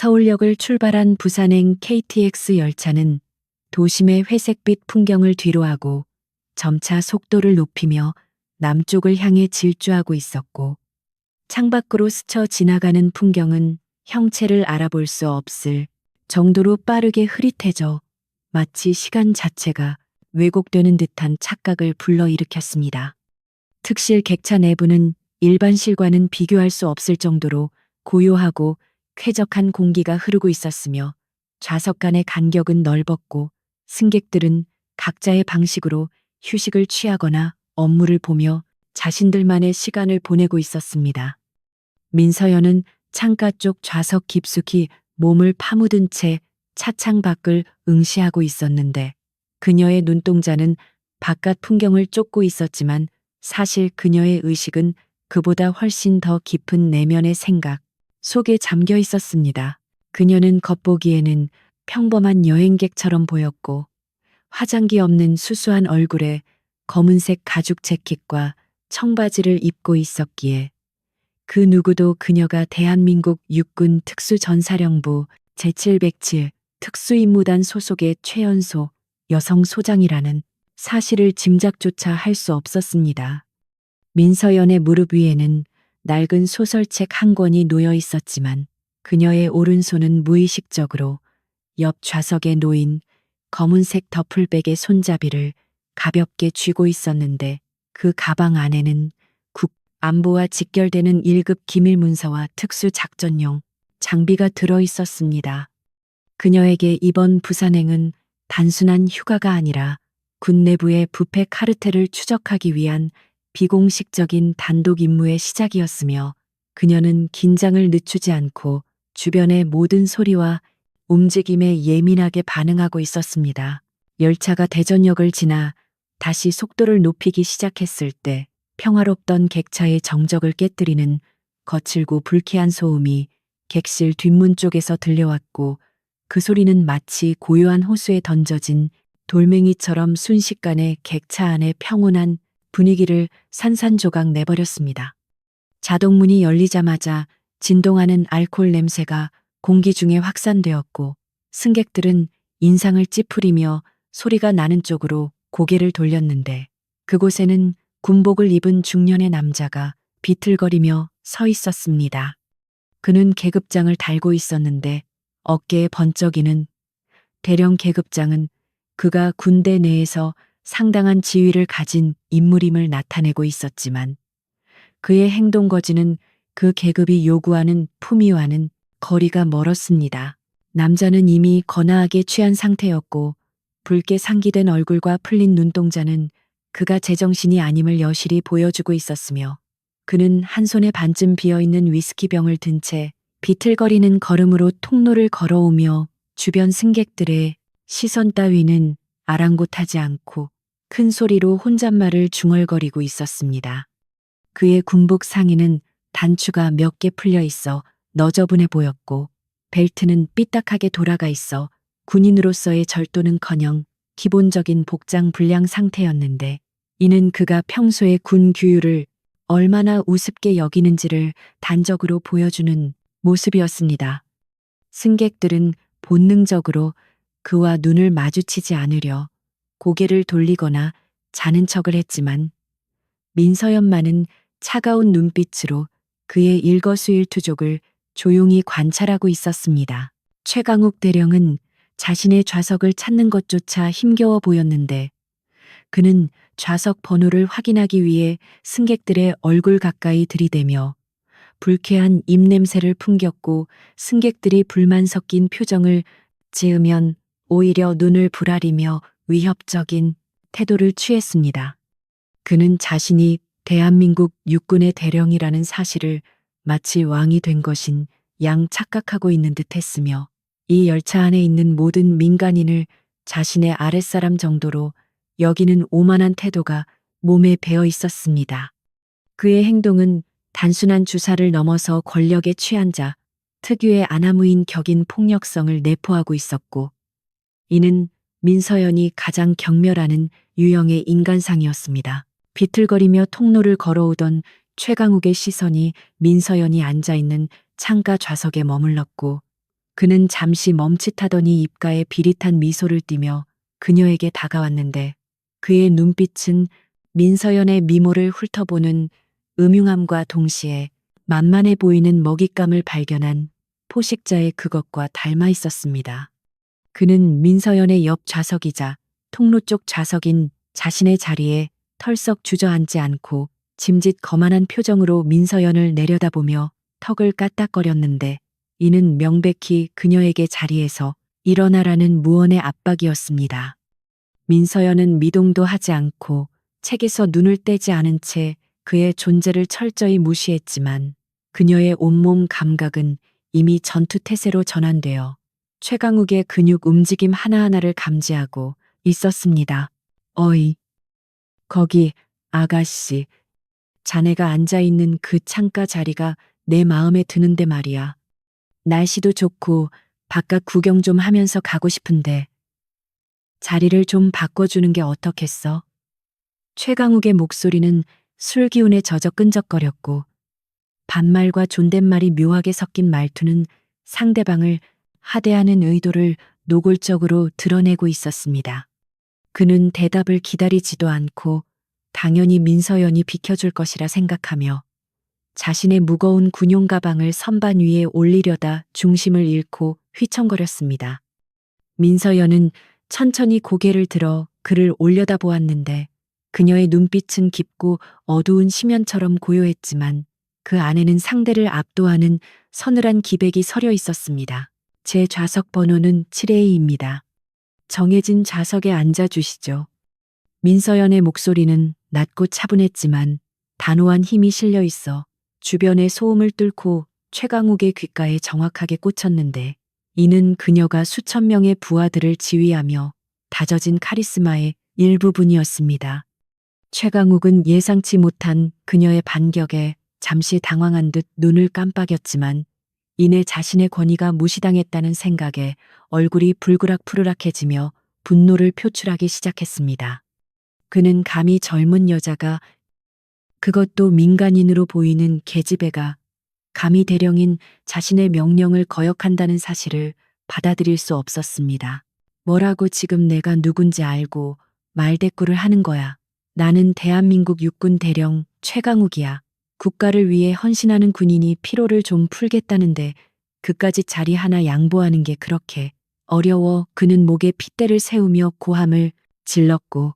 서울역을 출발한 부산행 KTX 열차는 도심의 회색빛 풍경을 뒤로하고 점차 속도를 높이며 남쪽을 향해 질주하고 있었고, 창밖으로 스쳐 지나가는 풍경은 형체를 알아볼 수 없을 정도로 빠르게 흐릿해져 마치 시간 자체가 왜곡되는 듯한 착각을 불러일으켰습니다. 특실 객차 내부는 일반실과는 비교할 수 없을 정도로 고요하고 쾌적한 공기가 흐르고 있었으며, 좌석 간의 간격은 넓었고 승객들은 각자의 방식으로 휴식을 취하거나 업무를 보며 자신들만의 시간을 보내고 있었습니다. 민서연은 창가 쪽 좌석 깊숙이 몸을 파묻은 채 차창 밖을 응시하고 있었는데, 그녀의 눈동자는 바깥 풍경을 쫓고 있었지만 사실 그녀의 의식은 그보다 훨씬 더 깊은 내면의 생각 속에 잠겨 있었습니다. 그녀는 겉보기에는 평범한 여행객처럼 보였고, 화장기 없는 수수한 얼굴에 검은색 가죽 재킷과 청바지를 입고 있었기에 그 누구도 그녀가 대한민국 육군 특수전사령부 제707 특수임무단 소속의 최연소 여성 소장이라는 사실을 짐작조차 할 수 없었습니다. 민서연의 무릎 위에는 낡은 소설책 한 권이 놓여 있었지만 그녀의 오른손은 무의식적으로 옆 좌석에 놓인 검은색 더플백의 손잡이를 가볍게 쥐고 있었는데, 그 가방 안에는 안보와 직결되는 1급 기밀 문서와 특수작전용 장비가 들어 있었습니다. 그녀에게 이번 부산행은 단순한 휴가가 아니라 군 내부의 부패 카르텔을 추적하기 위한 비공식적인 단독 임무의 시작이었으며, 그녀는 긴장을 늦추지 않고 주변의 모든 소리와 움직임에 예민하게 반응하고 있었습니다. 열차가 대전역을 지나 다시 속도를 높이기 시작했을 때 평화롭던 객차의 정적을 깨뜨리는 거칠고 불쾌한 소음이 객실 뒷문 쪽에서 들려왔고, 그 소리는 마치 고요한 호수에 던져진 돌멩이처럼 순식간에 객차 안의 평온한 분위기를 산산조각 내버렸습니다. 자동문이 열리자마자 진동하는 알코올 냄새가 공기 중에 확산되었고, 승객들은 인상을 찌푸리며 소리가 나는 쪽으로 고개를 돌렸는데, 그곳에는 군복을 입은 중년의 남자가 비틀거리며 서 있었습니다. 그는 계급장을 달고 있었는데 어깨에 번쩍이는 대령 계급장은 그가 군대 내에서 상당한 지위를 가진 인물임을 나타내고 있었지만, 그의 행동 거지는 그 계급이 요구하는 품위와는 거리가 멀었습니다. 남자는 이미 거나하게 취한 상태였고, 붉게 상기된 얼굴과 풀린 눈동자는 그가 제정신이 아님을 여실히 보여주고 있었으며, 그는 한 손에 반쯤 비어있는 위스키병을 든 채 비틀거리는 걸음으로 통로를 걸어오며 주변 승객들의 시선 따위는 아랑곳하지 않고 큰 소리로 혼잣말을 중얼거리고 있었습니다. 그의 군복 상의는 단추가 몇 개 풀려 있어 너저분해 보였고, 벨트는 삐딱하게 돌아가 있어 군인으로서의 절도는커녕 기본적인 복장 불량 상태였는데, 이는 그가 평소에 군 규율을 얼마나 우습게 여기는지를 단적으로 보여주는 모습이었습니다. 승객들은 본능적으로 그와 눈을 마주치지 않으려 고개를 돌리거나 자는 척을 했지만, 민서연만은 차가운 눈빛으로 그의 일거수일투족을 조용히 관찰하고 있었습니다. 최강욱 대령은 자신의 좌석을 찾는 것조차 힘겨워 보였는데, 그는 좌석 번호를 확인하기 위해 승객들의 얼굴 가까이 들이대며 불쾌한 입냄새를 풍겼고, 승객들이 불만 섞인 표정을 지으면 오히려 눈을 부라리며 위협적인 태도를 취했습니다. 그는 자신이 대한민국 육군의 대령이라는 사실을 마치 왕이 된 것인 양 착각하고 있는 듯 했으며, 이 열차 안에 있는 모든 민간인을 자신의 아랫사람 정도로 여기는 오만한 태도가 몸에 배어 있었습니다. 그의 행동은 단순한 주사를 넘어서 권력에 취한 자 특유의 아나무인 격인 폭력성을 내포하고 있었고, 이는 민서연이 가장 경멸하는 유형의 인간상이었습니다. 비틀거리며 통로를 걸어오던 최강욱의 시선이 민서연이 앉아있는 창가 좌석에 머물렀고, 그는 잠시 멈칫하더니 입가에 비릿한 미소를 띠며 그녀에게 다가왔는데 그의 눈빛은 민서연의 미모를 훑어보는 음흉함과 동시에 만만해 보이는 먹잇감을 발견한 포식자의 그것과 닮아 있었습니다. 그는 민서연의 옆 좌석이자 통로 쪽 좌석인 자신의 자리에 털썩 주저앉지 않고 짐짓 거만한 표정으로 민서연을 내려다보며 턱을 까딱거렸는데 이는 명백히 그녀에게 자리에서 일어나라는 무언의 압박이었습니다. 민서연은 미동도 하지 않고 책에서 눈을 떼지 않은 채 그의 존재를 철저히 무시했지만 그녀의 온몸 감각은 이미 전투태세로 전환되어 최강욱의 근육 움직임 하나하나를 감지하고 있었습니다. 어이, 거기, 아가씨. 자네가 앉아있는 그 창가 자리가 내 마음에 드는데 말이야. 날씨도 좋고 바깥 구경 좀 하면서 가고 싶은데 자리를 좀 바꿔주는 게 어떻겠어? 최강욱의 목소리는 술 기운에 젖어 끈적거렸고 반말과 존댓말이 묘하게 섞인 말투는 상대방을 하대하는 의도를 노골적으로 드러내고 있었습니다. 그는 대답을 기다리지도 않고 당연히 민서연이 비켜줄 것이라 생각하며 자신의 무거운 군용 가방을 선반 위에 올리려다 중심을 잃고 휘청거렸습니다. 민서연은 천천히 고개를 들어 그를 올려다보았는데 그녀의 눈빛은 깊고 어두운 심연처럼 고요했지만 그 안에는 상대를 압도하는 서늘한 기백이 서려 있었습니다. 제 좌석 번호는 7A입니다. 정해진 좌석에 앉아주시죠. 민서연의 목소리는 낮고 차분했지만 단호한 힘이 실려 있어 주변의 소음을 뚫고 최강욱의 귓가에 정확하게 꽂혔는데 이는 그녀가 수천 명의 부하들을 지휘하며 다져진 카리스마의 일부분이었습니다. 최강욱은 예상치 못한 그녀의 반격에 잠시 당황한 듯 눈을 깜빡였지만 이내 자신의 권위가 무시당했다는 생각에 얼굴이 불그락푸르락해지며 분노를 표출하기 시작했습니다. 그는 감히 젊은 여자가 그것도 민간인으로 보이는 계집애가 감히 대령인 자신의 명령을 거역한다는 사실을 받아들일 수 없었습니다. 뭐라고 지금 내가 누군지 알고 말대꾸를 하는 거야. 나는 대한민국 육군 대령 최강욱이야. 국가를 위해 헌신하는 군인이 피로를 좀 풀겠다는데 그까짓 자리 하나 양보하는 게 그렇게 어려워. 그는 목에 핏대를 세우며 고함을 질렀고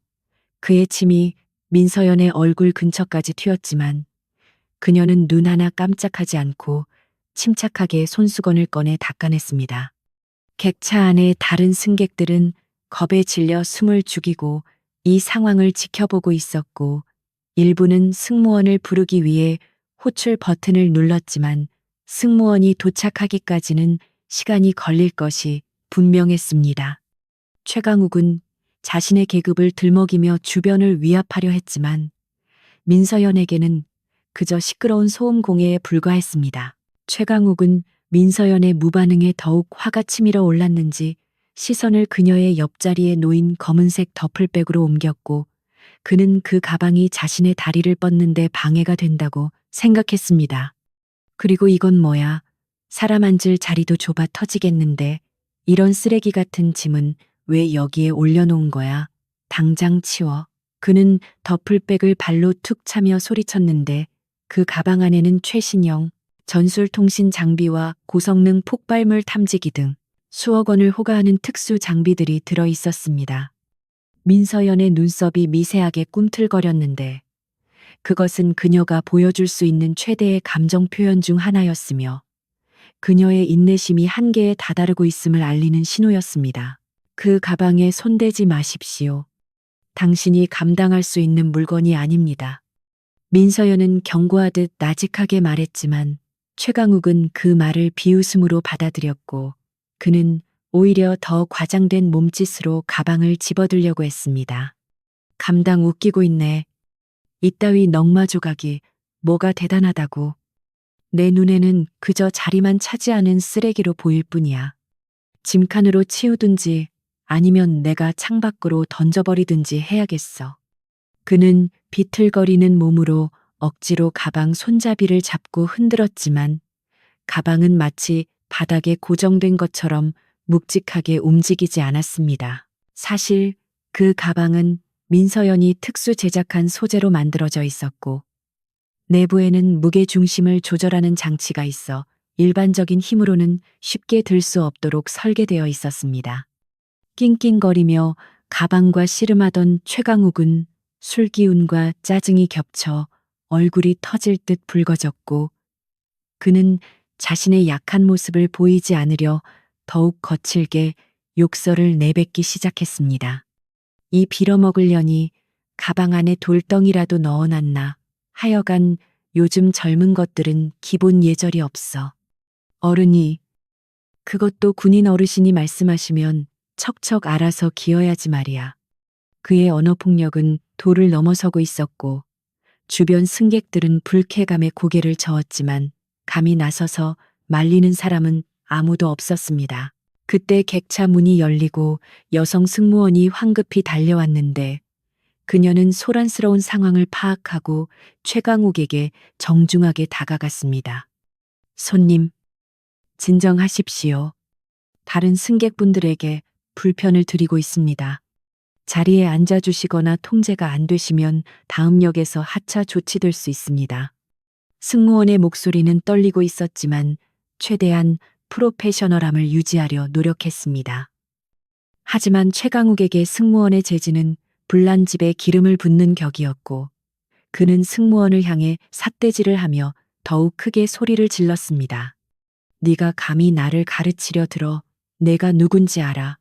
그의 침이 민서연의 얼굴 근처까지 튀었지만 그녀는 눈 하나 깜짝하지 않고 침착하게 손수건을 꺼내 닦아냈습니다. 객차 안의 다른 승객들은 겁에 질려 숨을 죽이고 이 상황을 지켜보고 있었고 일부는 승무원을 부르기 위해 호출 버튼을 눌렀지만 승무원이 도착하기까지는 시간이 걸릴 것이 분명했습니다. 최강욱은 자신의 계급을 들먹이며 주변을 위압하려 했지만 민서연에게는 그저 시끄러운 소음 공해에 불과했습니다. 최강욱은 민서연의 무반응에 더욱 화가 치밀어 올랐는지 시선을 그녀의 옆자리에 놓인 검은색 더플백으로 옮겼고 그는 그 가방이 자신의 다리를 뻗는데 방해가 된다고 생각했습니다. 그리고 이건 뭐야? 사람 앉을 자리도 좁아 터지겠는데 이런 쓰레기 같은 짐은 왜 여기에 올려놓은 거야? 당장 치워. 그는 더플백을 발로 툭 차며 소리쳤는데 그 가방 안에는 최신형 전술통신 장비와 고성능 폭발물 탐지기 등 수억 원을 호가하는 특수 장비들이 들어 있었습니다. 민서연의 눈썹이 미세하게 꿈틀거렸는데 그것은 그녀가 보여줄 수 있는 최대의 감정 표현 중 하나였으며 그녀의 인내심이 한계에 다다르고 있음을 알리는 신호였습니다. 그 가방에 손대지 마십시오. 당신이 감당할 수 있는 물건이 아닙니다. 민서연은 경고하듯 나직하게 말했지만 최강욱은 그 말을 비웃음으로 받아들였고 그는 오히려 더 과장된 몸짓으로 가방을 집어들려고 했습니다. 감당 웃기고 있네. 이따위 넝마 조각이 뭐가 대단하다고. 내 눈에는 그저 자리만 차지하는 쓰레기로 보일 뿐이야. 짐칸으로 치우든지 아니면 내가 창밖으로 던져버리든지 해야겠어. 그는 비틀거리는 몸으로 억지로 가방 손잡이를 잡고 흔들었지만 가방은 마치 바닥에 고정된 것처럼 묵직하게 움직이지 않았습니다. 사실 그 가방은 민서연이 특수 제작한 소재로 만들어져 있었고 내부에는 무게 중심을 조절하는 장치가 있어 일반적인 힘으로는 쉽게 들 수 없도록 설계되어 있었습니다. 낑낑거리며 가방과 씨름하던 최강욱은 술기운과 짜증이 겹쳐 얼굴이 터질 듯 붉어졌고 그는 자신의 약한 모습을 보이지 않으려 더욱 거칠게 욕설을 내뱉기 시작했습니다. 이 빌어먹으려니 가방 안에 돌덩이라도 넣어놨나. 하여간 요즘 젊은 것들은 기본 예절이 없어. 어른이, 그것도 군인 어르신이 말씀하시면 척척 알아서 기어야지 말이야. 그의 언어폭력은 도를 넘어서고 있었고 주변 승객들은 불쾌감에 고개를 저었지만 감히 나서서 말리는 사람은 아무도 없었습니다. 그때 객차 문이 열리고 여성 승무원이 황급히 달려왔는데 그녀는 소란스러운 상황을 파악하고 최강욱에게 정중하게 다가갔습니다. 손님, 진정하십시오. 다른 승객분들에게 불편을 드리고 있습니다. 자리에 앉아주시거나 통제가 안 되시면 다음 역에서 하차 조치될 수 있습니다. 승무원의 목소리는 떨리고 있었지만 최대한 프로페셔널함을 유지하려 노력했습니다. 하지만 최강욱에게 승무원의 제지는 불난집에 기름을 붓는 격이었고 그는 승무원을 향해 삿대질을 하며 더욱 크게 소리를 질렀습니다. 네가 감히 나를 가르치려 들어. 내가 누군지 알아.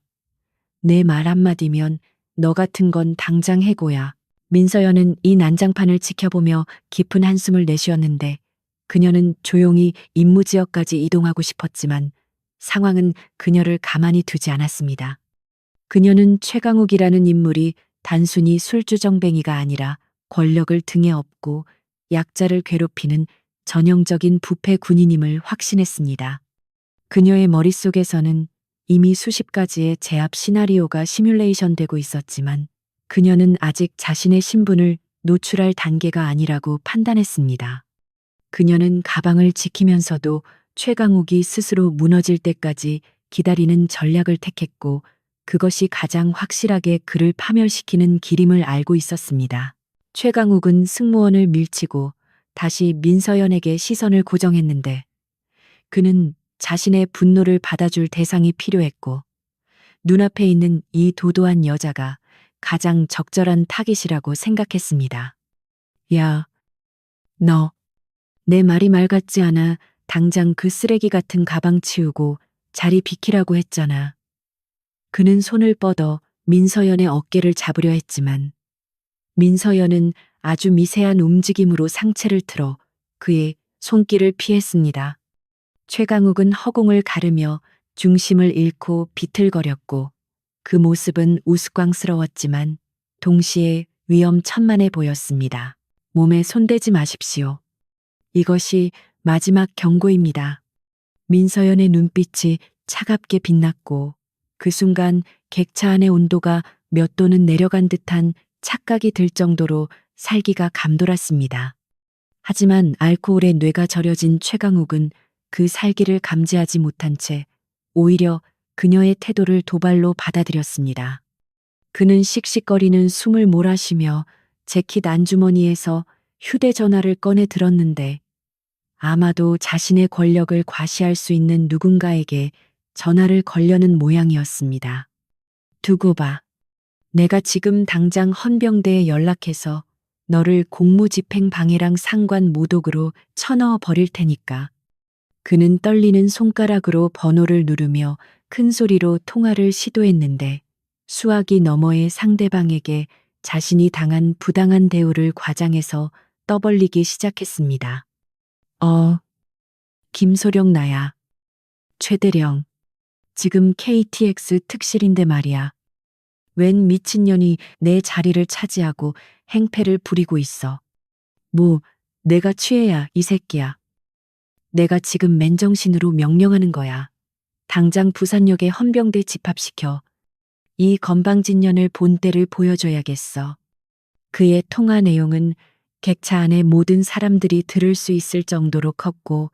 내 말 한마디면 너 같은 건 당장 해고야. 민서연은 이 난장판을 지켜보며 깊은 한숨을 내쉬었는데 그녀는 조용히 임무지역까지 이동하고 싶었지만 상황은 그녀를 가만히 두지 않았습니다. 그녀는 최강욱이라는 인물이 단순히 술주정뱅이가 아니라 권력을 등에 업고 약자를 괴롭히는 전형적인 부패 군인임을 확신했습니다. 그녀의 머릿속에서는 이미 수십 가지의 제압 시나리오가 시뮬레이션 되고 있었지만 그녀는 아직 자신의 신분을 노출할 단계가 아니라고 판단했습니다. 그녀는 가방을 지키면서도 최강욱이 스스로 무너질 때까지 기다리는 전략을 택했고 그것이 가장 확실하게 그를 파멸시키는 길임을 알고 있었습니다. 최강욱은 승무원을 밀치고 다시 민서연에게 시선을 고정했는데 그는 자신의 분노를 받아줄 대상이 필요했고 눈앞에 있는 이 도도한 여자가 가장 적절한 타깃이라고 생각했습니다. 야, 너, 내 말이 말 같지 않아. 당장 그 쓰레기 같은 가방 치우고 자리 비키라고 했잖아. 그는 손을 뻗어 민서연의 어깨를 잡으려 했지만 민서연은 아주 미세한 움직임으로 상체를 틀어 그의 손길을 피했습니다. 최강욱은 허공을 가르며 중심을 잃고 비틀거렸고 그 모습은 우스꽝스러웠지만 동시에 위험천만해 보였습니다. 몸에 손대지 마십시오. 이것이 마지막 경고입니다. 민서연의 눈빛이 차갑게 빛났고 그 순간 객차 안의 온도가 몇 도는 내려간 듯한 착각이 들 정도로 살기가 감돌았습니다. 하지만 알코올에 뇌가 절여진 최강욱은 그 살기를 감지하지 못한 채 오히려 그녀의 태도를 도발로 받아들였습니다. 그는 씩씩거리는 숨을 몰아쉬며 재킷 안주머니에서 휴대전화를 꺼내 들었는데 아마도 자신의 권력을 과시할 수 있는 누군가에게 전화를 걸려는 모양이었습니다. 두고 봐. 내가 지금 당장 헌병대에 연락해서 너를 공무집행 방해랑 상관 모독으로 쳐넣어 버릴 테니까. 그는 떨리는 손가락으로 번호를 누르며 큰 소리로 통화를 시도했는데 수화기 너머의 상대방에게 자신이 당한 부당한 대우를 과장해서 떠벌리기 시작했습니다. 김소령 나야. 최대령. 지금 KTX 특실인데 말이야. 웬 미친년이 내 자리를 차지하고 행패를 부리고 있어. 뭐, 내가 취해야 이 새끼야. 내가 지금 맨정신으로 명령하는 거야. 당장 부산역에 헌병대 집합시켜. 이 건방진년을 본때를 보여줘야겠어. 그의 통화 내용은 객차 안의 모든 사람들이 들을 수 있을 정도로 컸고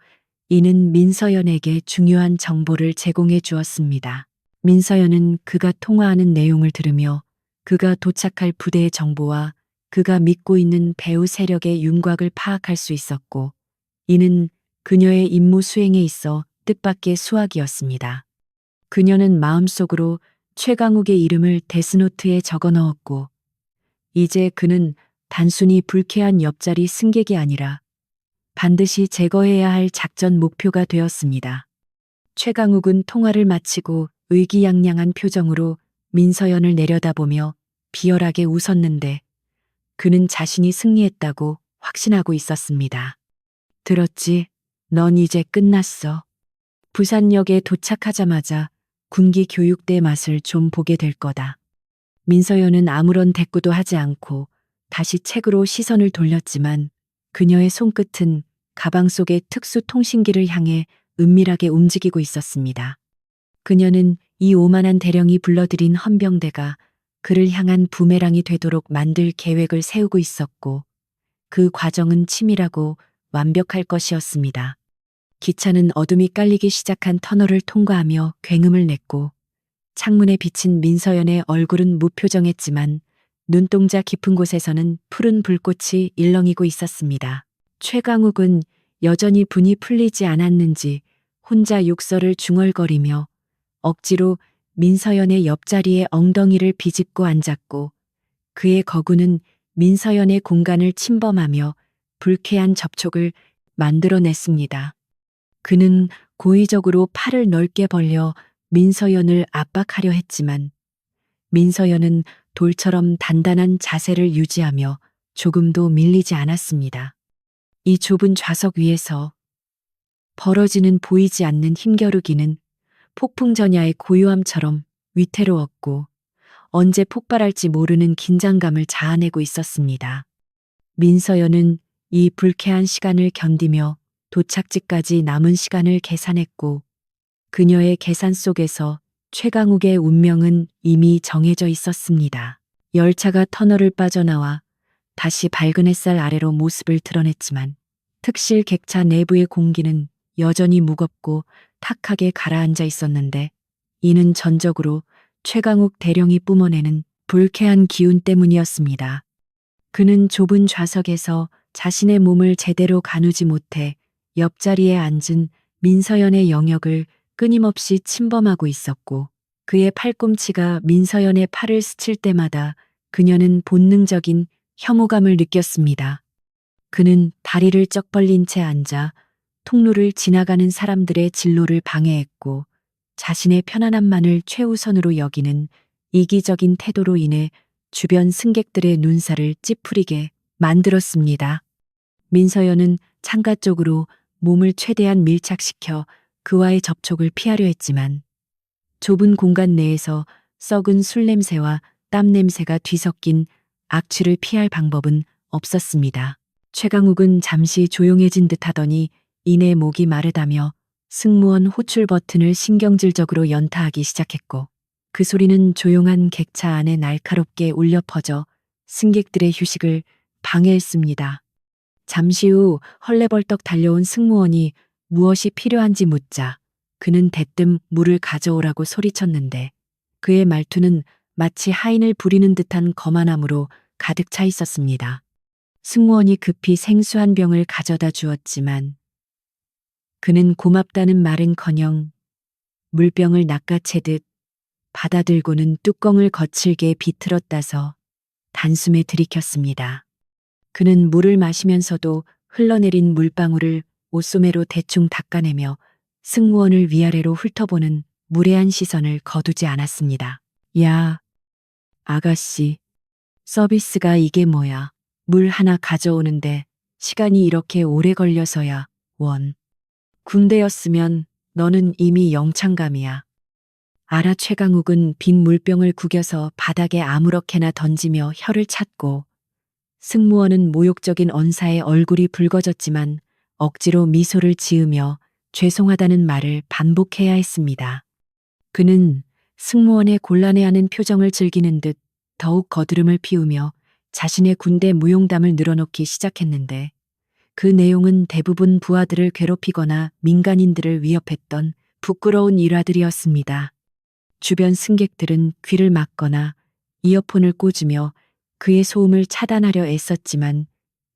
이는 민서연에게 중요한 정보를 제공해 주었습니다. 민서연은 그가 통화하는 내용을 들으며 그가 도착할 부대의 정보와 그가 믿고 있는 배후 세력의 윤곽을 파악할 수 있었고, 이는 그녀의 임무 수행에 있어 뜻밖의 수확이었습니다. 그녀는 마음속으로 최강욱의 이름을 데스노트에 적어 넣었고, 이제 그는 단순히 불쾌한 옆자리 승객이 아니라 반드시 제거해야 할 작전 목표가 되었습니다. 최강욱은 통화를 마치고 의기양양한 표정으로 민서연을 내려다보며 비열하게 웃었는데, 그는 자신이 승리했다고 확신하고 있었습니다. 들었지? 넌 이제 끝났어. 부산역에 도착하자마자 군기 교육대 맛을 좀 보게 될 거다. 민서연은 아무런 대꾸도 하지 않고 다시 책으로 시선을 돌렸지만 그녀의 손끝은 가방 속의 특수 통신기를 향해 은밀하게 움직이고 있었습니다. 그녀는 이 오만한 대령이 불러들인 헌병대가 그를 향한 부메랑이 되도록 만들 계획을 세우고 있었고, 그 과정은 치밀하고 완벽할 것이었습니다. 기차는 어둠이 깔리기 시작한 터널을 통과하며 굉음을 냈고, 창문에 비친 민서연의 얼굴은 무표정했지만 눈동자 깊은 곳에서는 푸른 불꽃이 일렁이고 있었습니다. 최강욱은 여전히 분이 풀리지 않았는지 혼자 욕설을 중얼거리며 억지로 민서연의 옆자리에 엉덩이를 비집고 앉았고, 그의 거구는 민서연의 공간을 침범하며 불쾌한 접촉을 만들어냈습니다. 그는 고의적으로 팔을 넓게 벌려 민서연을 압박하려 했지만 민서연은 돌처럼 단단한 자세를 유지하며 조금도 밀리지 않았습니다. 이 좁은 좌석 위에서 벌어지는 보이지 않는 힘겨루기는 폭풍전야의 고요함처럼 위태로웠고 언제 폭발할지 모르는 긴장감을 자아내고 있었습니다. 민서연은 이 불쾌한 시간을 견디며 도착지까지 남은 시간을 계산했고, 그녀의 계산 속에서 최강욱의 운명은 이미 정해져 있었습니다. 열차가 터널을 빠져나와 다시 밝은 햇살 아래로 모습을 드러냈지만 특실 객차 내부의 공기는 여전히 무겁고 탁하게 가라앉아 있었는데, 이는 전적으로 최강욱 대령이 뿜어내는 불쾌한 기운 때문이었습니다. 그는 좁은 좌석에서 자신의 몸을 제대로 가누지 못해 옆자리에 앉은 민서연의 영역을 끊임없이 침범하고 있었고, 그의 팔꿈치가 민서연의 팔을 스칠 때마다 그녀는 본능적인 혐오감을 느꼈습니다. 그는 다리를 쩍 벌린 채 앉아 통로를 지나가는 사람들의 진로를 방해했고, 자신의 편안함만을 최우선으로 여기는 이기적인 태도로 인해 주변 승객들의 눈살을 찌푸리게 만들었습니다. 민서연은 창가 쪽으로 몸을 최대한 밀착시켜 그와의 접촉을 피하려 했지만 좁은 공간 내에서 썩은 술 냄새와 땀 냄새가 뒤섞인 악취를 피할 방법은 없었습니다. 최강욱은 잠시 조용해진 듯 하더니 이내 목이 마르다며 승무원 호출 버튼을 신경질적으로 연타하기 시작했고, 그 소리는 조용한 객차 안에 날카롭게 울려 퍼져 승객들의 휴식을 방해했습니다. 잠시 후 헐레벌떡 달려온 승무원이 무엇이 필요한지 묻자 그는 대뜸 물을 가져오라고 소리쳤는데, 그의 말투는 마치 하인을 부리는 듯한 거만함으로 가득 차 있었습니다. 승무원이 급히 생수 한 병을 가져다 주었지만 그는 고맙다는 말은커녕 물병을 낚아채듯 받아들고는 뚜껑을 거칠게 비틀었다서 단숨에 들이켰습니다. 그는 물을 마시면서도 흘러내린 물방울을 옷소매로 대충 닦아내며 승무원을 위아래로 훑어보는 무례한 시선을 거두지 않았습니다. 야, 아가씨, 서비스가 이게 뭐야? 물 하나 가져오는데 시간이 이렇게 오래 걸려서야. 원. 군대였으면 너는 이미 영창감이야. 알아. 최강욱은 빈 물병을 구겨서 바닥에 아무렇게나 던지며 혀를 찼고, 승무원은 모욕적인 언사에 얼굴이 붉어졌지만 억지로 미소를 지으며 죄송하다는 말을 반복해야 했습니다. 그는 승무원의 곤란해하는 표정을 즐기는 듯 더욱 거드름을 피우며 자신의 군대 무용담을 늘어놓기 시작했는데, 그 내용은 대부분 부하들을 괴롭히거나 민간인들을 위협했던 부끄러운 일화들이었습니다. 주변 승객들은 귀를 막거나 이어폰을 꽂으며 그의 소음을 차단하려 애썼지만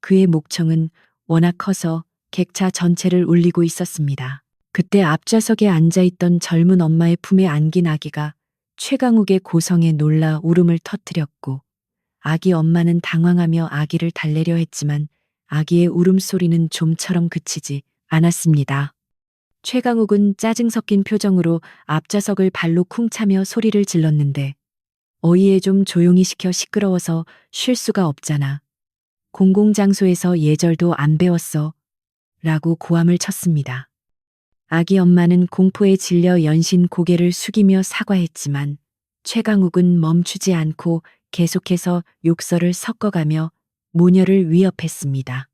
그의 목청은 워낙 커서 객차 전체를 울리고 있었습니다. 그때 앞좌석에 앉아있던 젊은 엄마의 품에 안긴 아기가 최강욱의 고성에 놀라 울음을 터뜨렸고 아기 엄마는 당황하며 아기를 달래려 했지만 아기의 울음소리는 좀처럼 그치지 않았습니다. 최강욱은 짜증 섞인 표정으로 앞좌석을 발로 쿵 차며 소리를 질렀는데 어이에 좀 조용히 시켜 시끄러워서 쉴 수가 없잖아. 공공장소에서 예절도 안 배웠어. 라고 고함을 쳤습니다. 아기 엄마는 공포에 질려 연신 고개를 숙이며 사과했지만 최강욱은 멈추지 않고 계속해서 욕설을 섞어가며 모녀를 위협했습니다.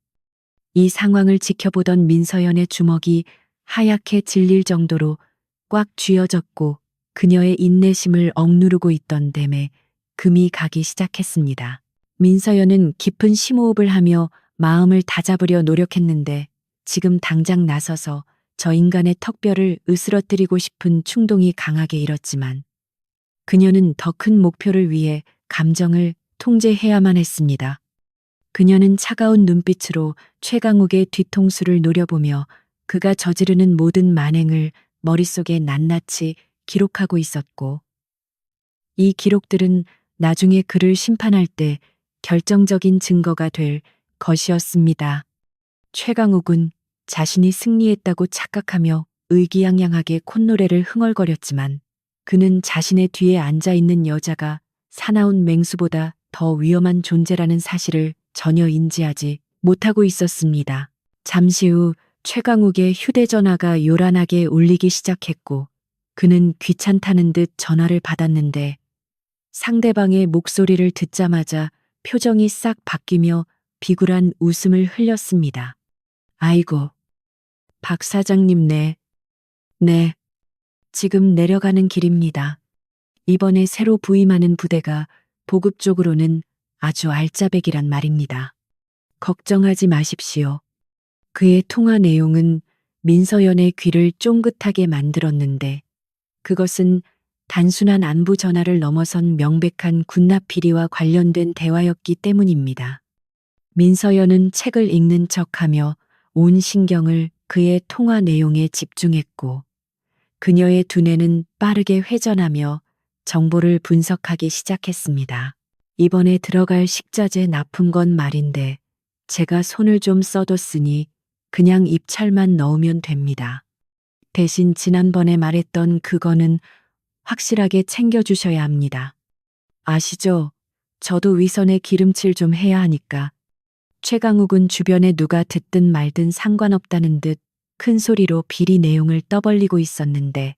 이 상황을 지켜보던 민서연의 주먹이 하얗게 질릴 정도로 꽉 쥐어졌고 그녀의 인내심을 억누르고 있던 댐에 금이 가기 시작했습니다. 민서연은 깊은 심호흡을 하며 마음을 다잡으려 노력했는데 지금 당장 나서서 저 인간의 턱뼈를 으스러뜨리고 싶은 충동이 강하게 일었지만 그녀는 더 큰 목표를 위해 감정을 통제해야만 했습니다. 그녀는 차가운 눈빛으로 최강욱의 뒤통수를 노려보며 그가 저지르는 모든 만행을 머릿속에 낱낱이 기록하고 있었고 이 기록들은 나중에 그를 심판할 때 결정적인 증거가 될 것이었습니다. 최강욱은 자신이 승리했다고 착각하며 의기양양하게 콧노래를 흥얼거렸지만 그는 자신의 뒤에 앉아있는 여자가 사나운 맹수보다 더 위험한 존재라는 사실을 전혀 인지하지 못하고 있었습니다. 잠시 후 최강욱의 휴대전화가 요란하게 울리기 시작했고 그는 귀찮다는 듯 전화를 받았는데 상대방의 목소리를 듣자마자 표정이 싹 바뀌며 비굴한 웃음을 흘렸습니다. 아이고, 박 사장님 네, 지금 내려가는 길입니다. 이번에 새로 부임하는 부대가 보급 쪽으로는 아주 알짜배기란 말입니다. 걱정하지 마십시오. 그의 통화 내용은 민서연의 귀를 쫑긋하게 만들었는데 그것은 단순한 안부 전화를 넘어선 명백한 군납비리와 관련된 대화였기 때문입니다. 민서연은 책을 읽는 척하며 온 신경을 그의 통화 내용에 집중했고 그녀의 두뇌는 빠르게 회전하며 정보를 분석하기 시작했습니다. 이번에 들어갈 식자재 납품건 말인데 제가 손을 좀 써뒀으니 그냥 입찰만 넣으면 됩니다. 대신 지난번에 말했던 그거는 확실하게 챙겨주셔야 합니다. 아시죠? 저도 위선에 기름칠 좀 해야 하니까. 최강욱은 주변에 누가 듣든 말든 상관없다는 듯 큰 소리로 비리 내용을 떠벌리고 있었는데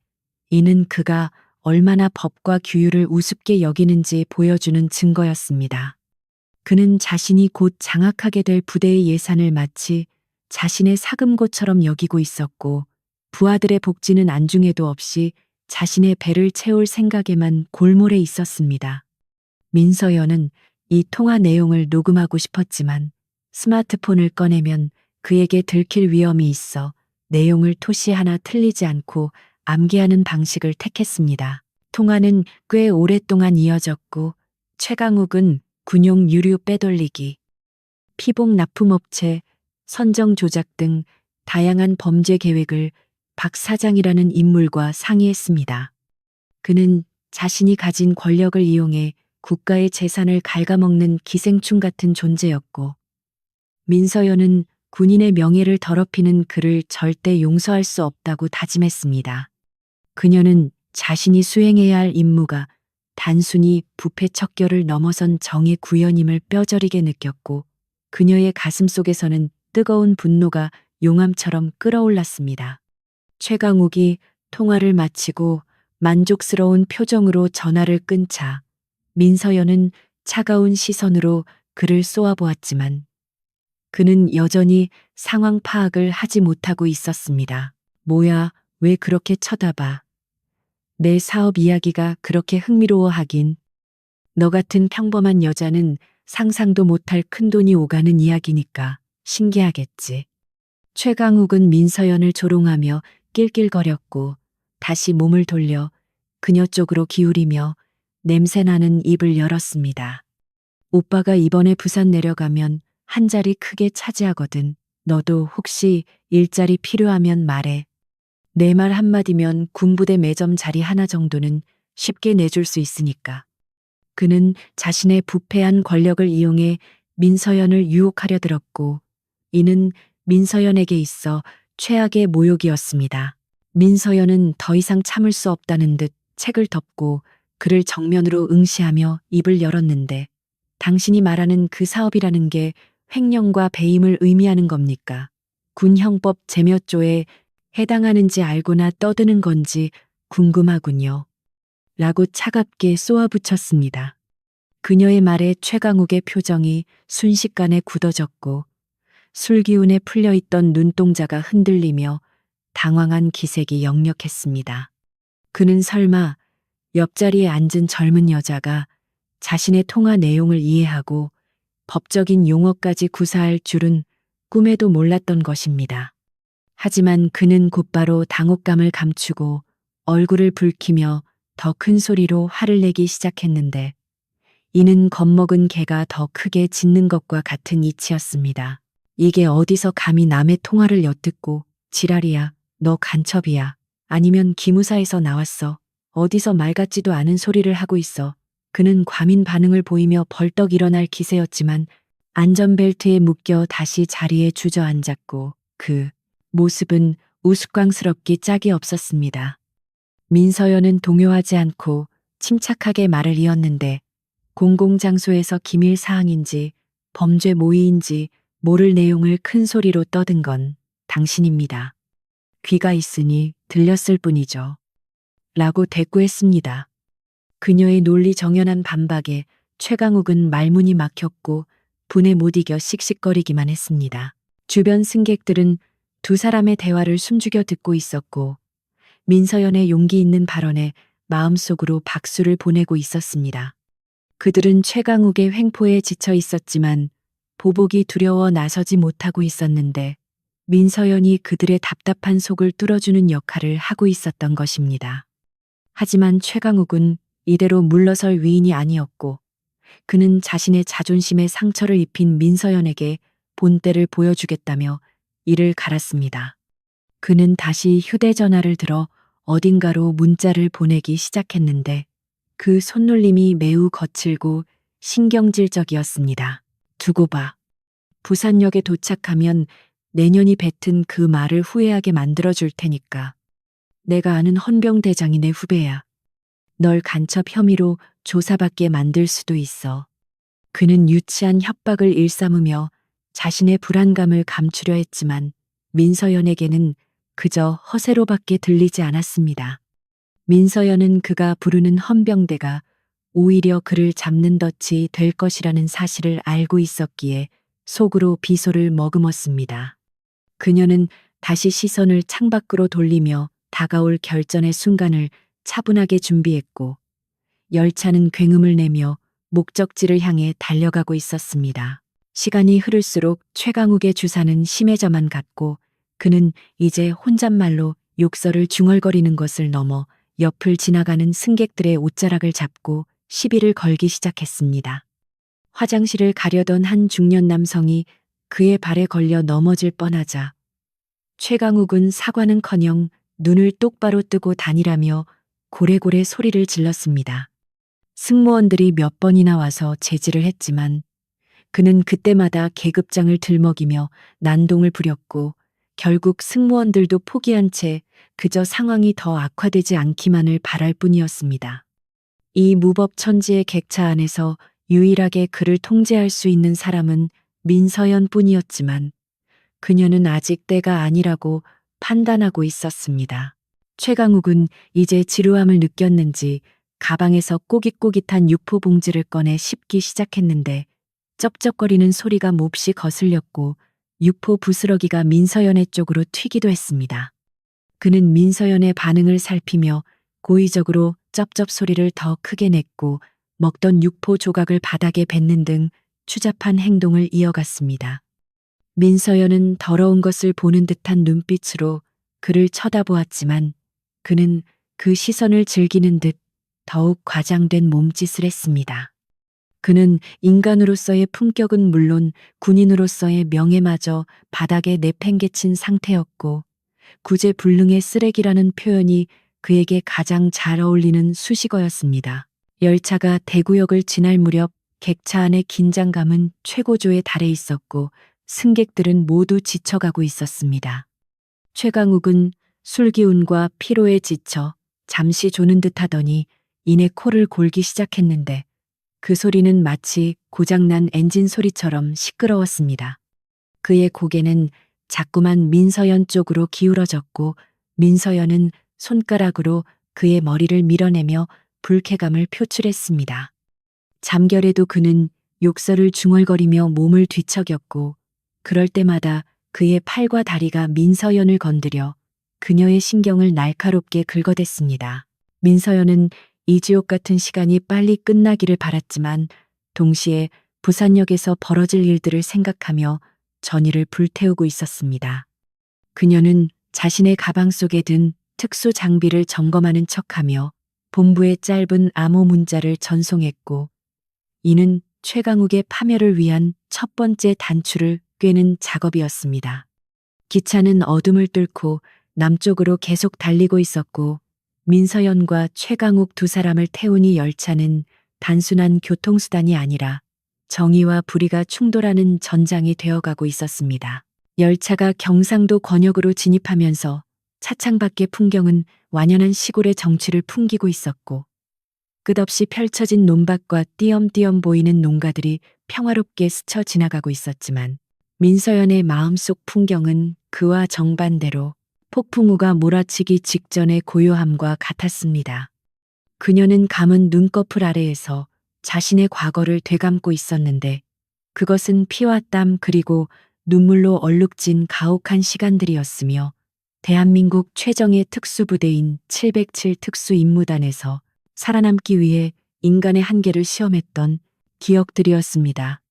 이는 그가 얼마나 법과 규율을 우습게 여기는지 보여주는 증거였습니다. 그는 자신이 곧 장악하게 될 부대의 예산을 마치 자신의 사금고처럼 여기고 있었고 부하들의 복지는 안중에도 없이 자신의 배를 채울 생각에만 골몰해 있었습니다. 민서연은 이 통화 내용을 녹음하고 싶었지만 스마트폰을 꺼내면 그에게 들킬 위험이 있어 내용을 토시 하나 틀리지 않고 암기하는 방식을 택했습니다. 통화는 꽤 오랫동안 이어졌고 최강욱은 군용 유류 빼돌리기, 피복 납품업체, 선정 조작 등 다양한 범죄 계획을 박 사장이라는 인물과 상의했습니다. 그는 자신이 가진 권력을 이용해 국가의 재산을 갉아먹는 기생충 같은 존재였고 민서연은 군인의 명예를 더럽히는 그를 절대 용서할 수 없다고 다짐했습니다. 그녀는 자신이 수행해야 할 임무가 단순히 부패 척결을 넘어선 정의 구현임을 뼈저리게 느꼈고 그녀의 가슴 속에서는 뜨거운 분노가 용암처럼 끓어올랐습니다. 최강욱이 통화를 마치고 만족스러운 표정으로 전화를 끈 차 민서연은 차가운 시선으로 그를 쏘아보았지만 그는 여전히 상황 파악을 하지 못하고 있었습니다. 뭐야, 왜 그렇게 쳐다봐? 내 사업 이야기가 그렇게 흥미로워하긴. 너 같은 평범한 여자는 상상도 못할 큰돈이 오가는 이야기니까. 신기하겠지. 최강욱은 민서연을 조롱하며 낄낄거렸고 다시 몸을 돌려 그녀 쪽으로 기울이며 냄새나는 입을 열었습니다. 오빠가 이번에 부산 내려가면 한 자리 크게 차지하거든. 너도 혹시 일자리 필요하면 말해. 내 말 한마디면 군부대 매점 자리 하나 정도는 쉽게 내줄 수 있으니까. 그는 자신의 부패한 권력을 이용해 민서연을 유혹하려 들었고, 이는 민서연에게 있어 최악의 모욕이었습니다. 민서연은 더 이상 참을 수 없다는 듯 책을 덮고 그를 정면으로 응시하며 입을 열었는데, 당신이 말하는 그 사업이라는 게 횡령과 배임을 의미하는 겁니까? 군형법 제몇조에 해당하는지 알고나 떠드는 건지 궁금하군요. 라고 차갑게 쏘아붙였습니다. 그녀의 말에 최강욱의 표정이 순식간에 굳어졌고 술기운에 풀려있던 눈동자가 흔들리며 당황한 기색이 역력했습니다. 그는 설마 옆자리에 앉은 젊은 여자가 자신의 통화 내용을 이해하고 법적인 용어까지 구사할 줄은 꿈에도 몰랐던 것입니다. 하지만 그는 곧바로 당혹감을 감추고 얼굴을 붉히며 더 큰 소리로 화를 내기 시작했는데, 이는 겁먹은 개가 더 크게 짖는 것과 같은 이치였습니다. 이게 어디서 감히 남의 통화를 엿듣고 지랄이야, 너 간첩이야, 아니면 기무사에서 나왔어, 어디서 말 같지도 않은 소리를 하고 있어. 그는 과민 반응을 보이며 벌떡 일어날 기세였지만 안전벨트에 묶여 다시 자리에 주저앉았고 그 모습은 우스꽝스럽기 짝이 없었습니다. 민서연은 동요하지 않고 침착하게 말을 이었는데, 공공장소에서 기밀 사항인지 범죄 모의인지 모를 내용을 큰 소리로 떠든 건 당신입니다. 귀가 있으니 들렸을 뿐이죠. 라고 대꾸했습니다. 그녀의 논리 정연한 반박에 최강욱은 말문이 막혔고 분에 못 이겨 씩씩거리기만 했습니다. 주변 승객들은 두 사람의 대화를 숨죽여 듣고 있었고 민서연의 용기 있는 발언에 마음속으로 박수를 보내고 있었습니다. 그들은 최강욱의 횡포에 지쳐 있었지만 보복이 두려워 나서지 못하고 있었는데 민서연이 그들의 답답한 속을 뚫어주는 역할을 하고 있었던 것입니다. 하지만 최강욱은 이대로 물러설 위인이 아니었고 그는 자신의 자존심에 상처를 입힌 민서연에게 본때를 보여주겠다며 이를 갈았습니다. 그는 다시 휴대전화를 들어 어딘가로 문자를 보내기 시작했는데 그 손놀림이 매우 거칠고 신경질적이었습니다. 두고 봐. 부산역에 도착하면 내년이 뱉은 그 말을 후회하게 만들어줄 테니까. 내가 아는 헌병대장이 내 후배야. 널 간첩 혐의로 조사받게 만들 수도 있어. 그는 유치한 협박을 일삼으며 자신의 불안감을 감추려 했지만 민서연에게는 그저 허세로밖에 들리지 않았습니다. 민서연은 그가 부르는 헌병대가 오히려 그를 잡는 덫이 될 것이라는 사실을 알고 있었기에 속으로 비소를 머금었습니다. 그녀는 다시 시선을 창밖으로 돌리며 다가올 결전의 순간을 차분하게 준비했고 열차는 굉음을 내며 목적지를 향해 달려가고 있었습니다. 시간이 흐를수록 최강욱의 주사는 심해져만 갔고 그는 이제 혼잣말로 욕설을 중얼거리는 것을 넘어 옆을 지나가는 승객들의 옷자락을 잡고 시비를 걸기 시작했습니다. 화장실을 가려던 한 중년 남성이 그의 발에 걸려 넘어질 뻔하자 최강욱은 사과는커녕 눈을 똑바로 뜨고 다니라며 고래고래 소리를 질렀습니다. 승무원들이 몇 번이나 와서 제지를 했지만 그는 그때마다 계급장을 들먹이며 난동을 부렸고 결국 승무원들도 포기한 채 그저 상황이 더 악화되지 않기만을 바랄 뿐이었습니다. 이 무법천지의 객차 안에서 유일하게 그를 통제할 수 있는 사람은 민서연 뿐이었지만 그녀는 아직 때가 아니라고 판단하고 있었습니다. 최강욱은 이제 지루함을 느꼈는지 가방에서 꼬깃꼬깃한 육포 봉지를 꺼내 씹기 시작했는데 쩝쩝거리는 소리가 몹시 거슬렸고 육포 부스러기가 민서연의 쪽으로 튀기도 했습니다. 그는 민서연의 반응을 살피며 고의적으로 쩝쩝 소리를 더 크게 냈고 먹던 육포 조각을 바닥에 뱉는 등 추잡한 행동을 이어갔습니다. 민서연은 더러운 것을 보는 듯한 눈빛으로 그를 쳐다보았지만 그는 그 시선을 즐기는 듯 더욱 과장된 몸짓을 했습니다. 그는 인간으로서의 품격은 물론 군인으로서의 명예마저 바닥에 내팽개친 상태였고 구제불능의 쓰레기라는 표현이 그에게 가장 잘 어울리는 수식어였습니다. 열차가 대구역을 지날 무렵 객차 안의 긴장감은 최고조에 달해 있었고 승객들은 모두 지쳐가고 있었습니다. 최강욱은 술기운과 피로에 지쳐 잠시 조는 듯 하더니 이내 코를 골기 시작했는데 그 소리는 마치 고장난 엔진 소리처럼 시끄러웠습니다. 그의 고개는 자꾸만 민서연 쪽으로 기울어졌고 민서연은 손가락으로 그의 머리를 밀어내며 불쾌감을 표출했습니다. 잠결에도 그는 욕설을 중얼거리며 몸을 뒤척였고 그럴 때마다 그의 팔과 다리가 민서연을 건드려 그녀의 신경을 날카롭게 긁어댔습니다. 민서연은 이 지옥 같은 시간이 빨리 끝나기를 바랐지만 동시에 부산역에서 벌어질 일들을 생각하며 전의를 불태우고 있었습니다. 그녀는 자신의 가방 속에 든 특수 장비를 점검하는 척하며 본부의 짧은 암호 문자를 전송했고 이는 최강욱의 파멸을 위한 첫 번째 단추를 꿰는 작업이었습니다. 기차는 어둠을 뚫고 남쪽으로 계속 달리고 있었고 민서연과 최강욱 두 사람을 태운 이 열차는 단순한 교통수단이 아니라 정의와 불의가 충돌하는 전장이 되어가고 있었습니다. 열차가 경상도 권역으로 진입하면서 차창 밖의 풍경은 완연한 시골의 정취를 풍기고 있었고 끝없이 펼쳐진 논밭과 띄엄띄엄 보이는 농가들이 평화롭게 스쳐 지나가고 있었지만 민서연의 마음속 풍경은 그와 정반대로 폭풍우가 몰아치기 직전의 고요함과 같았습니다. 그녀는 감은 눈꺼풀 아래에서 자신의 과거를 되감고 있었는데 그것은 피와 땀 그리고 눈물로 얼룩진 가혹한 시간들이었으며 대한민국 최정예 특수부대인 707 특수임무단에서 살아남기 위해 인간의 한계를 시험했던 기억들이었습니다.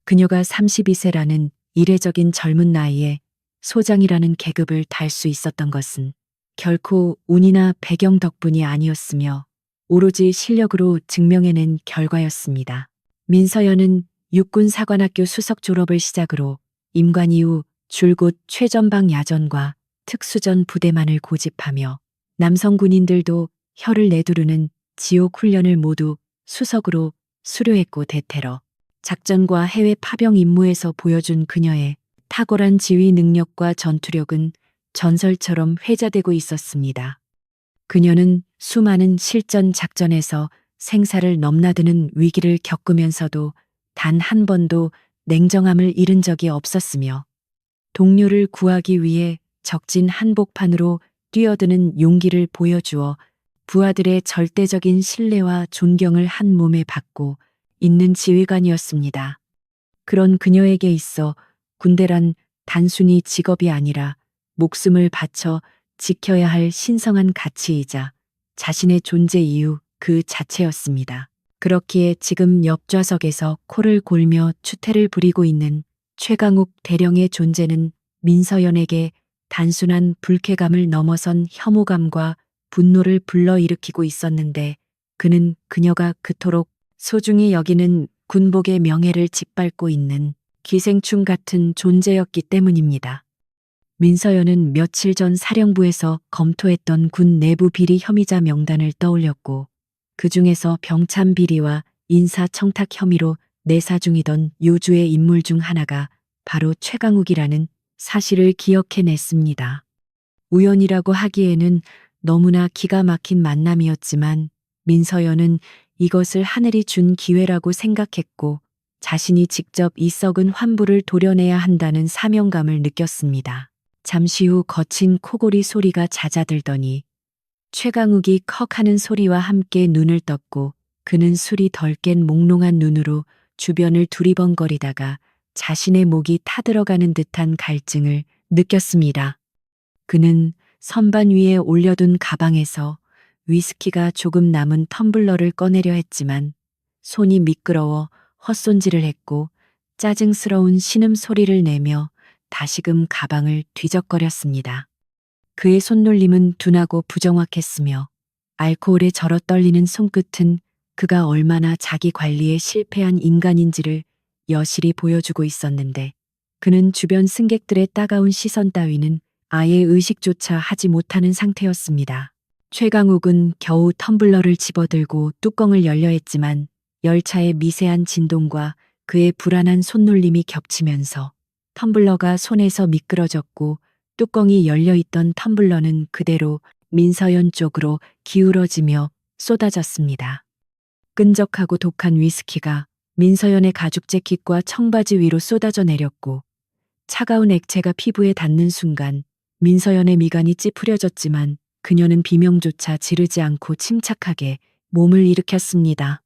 그녀가 32세라는 이례적인 젊은 나이에 소장이라는 계급을 달 수 있었던 것은 결코 운이나 배경 덕분이 아니었으며 오로지 실력으로 증명해낸 결과였습니다. 민서연은 육군사관학교 수석 졸업을 시작으로 임관 이후 줄곧 최전방 야전과 특수전 부대만을 고집하며 남성 군인들도 혀를 내두르는 지옥 훈련을 모두 수석으로 수료했고 대테러, 작전과 해외 파병 임무에서 보여준 그녀의 탁월한 지휘 능력과 전투력은 전설처럼 회자되고 있었습니다. 그녀는 수많은 실전 작전에서 생사를 넘나드는 위기를 겪으면서도 단 한 번도 냉정함을 잃은 적이 없었으며 동료를 구하기 위해 적진 한복판으로 뛰어드는 용기를 보여주어 부하들의 절대적인 신뢰와 존경을 한 몸에 받고 있는 지휘관이었습니다. 그런 그녀에게 있어 군대란 단순히 직업이 아니라 목숨을 바쳐 지켜야 할 신성한 가치이자 자신의 존재 이유 그 자체였습니다. 그렇기에 지금 옆좌석에서 코를 골며 추태를 부리고 있는 최강욱 대령의 존재는 민서연에게 단순한 불쾌감을 넘어선 혐오감과 분노를 불러일으키고 있었는데 그는 그녀가 그토록 소중히 여기는 군복의 명예를 짓밟고 있는 기생충 같은 존재였기 때문입니다. 민서연은 며칠 전 사령부에서 검토했던 군 내부 비리 혐의자 명단을 떠올렸고 그 중에서 병참 비리와 인사청탁 혐의로 내사 중이던 요주의 인물 중 하나가 바로 최강욱이라는 사실을 기억해냈습니다. 우연이라고 하기에는 너무나 기가 막힌 만남이었지만 민서연은 이것을 하늘이 준 기회라고 생각했고 자신이 직접 이 썩은 환부를 도려내야 한다는 사명감을 느꼈습니다. 잠시 후 거친 코골이 소리가 잦아들더니 최강욱이 컥 하는 소리와 함께 눈을 떴고 그는 술이 덜 깬 몽롱한 눈으로 주변을 두리번거리다가 자신의 목이 타들어가는 듯한 갈증을 느꼈습니다. 그는 선반 위에 올려둔 가방에서 위스키가 조금 남은 텀블러를 꺼내려 했지만 손이 미끄러워 헛손질을 했고 짜증스러운 신음소리를 내며 다시금 가방을 뒤적거렸습니다. 그의 손놀림은 둔하고 부정확했으며 알코올에 절어 떨리는 손끝은 그가 얼마나 자기 관리에 실패한 인간인지를 여실히 보여주고 있었는데 그는 주변 승객들의 따가운 시선 따위는 아예 의식조차 하지 못하는 상태였습니다. 최강욱은 겨우 텀블러를 집어들고 뚜껑을 열려 했지만 열차의 미세한 진동과 그의 불안한 손놀림이 겹치면서 텀블러가 손에서 미끄러졌고 뚜껑이 열려있던 텀블러는 그대로 민서연 쪽으로 기울어지며 쏟아졌습니다. 끈적하고 독한 위스키가 민서연의 가죽 재킷과 청바지 위로 쏟아져 내렸고 차가운 액체가 피부에 닿는 순간 민서연의 미간이 찌푸려졌지만 그녀는 비명조차 지르지 않고 침착하게 몸을 일으켰습니다.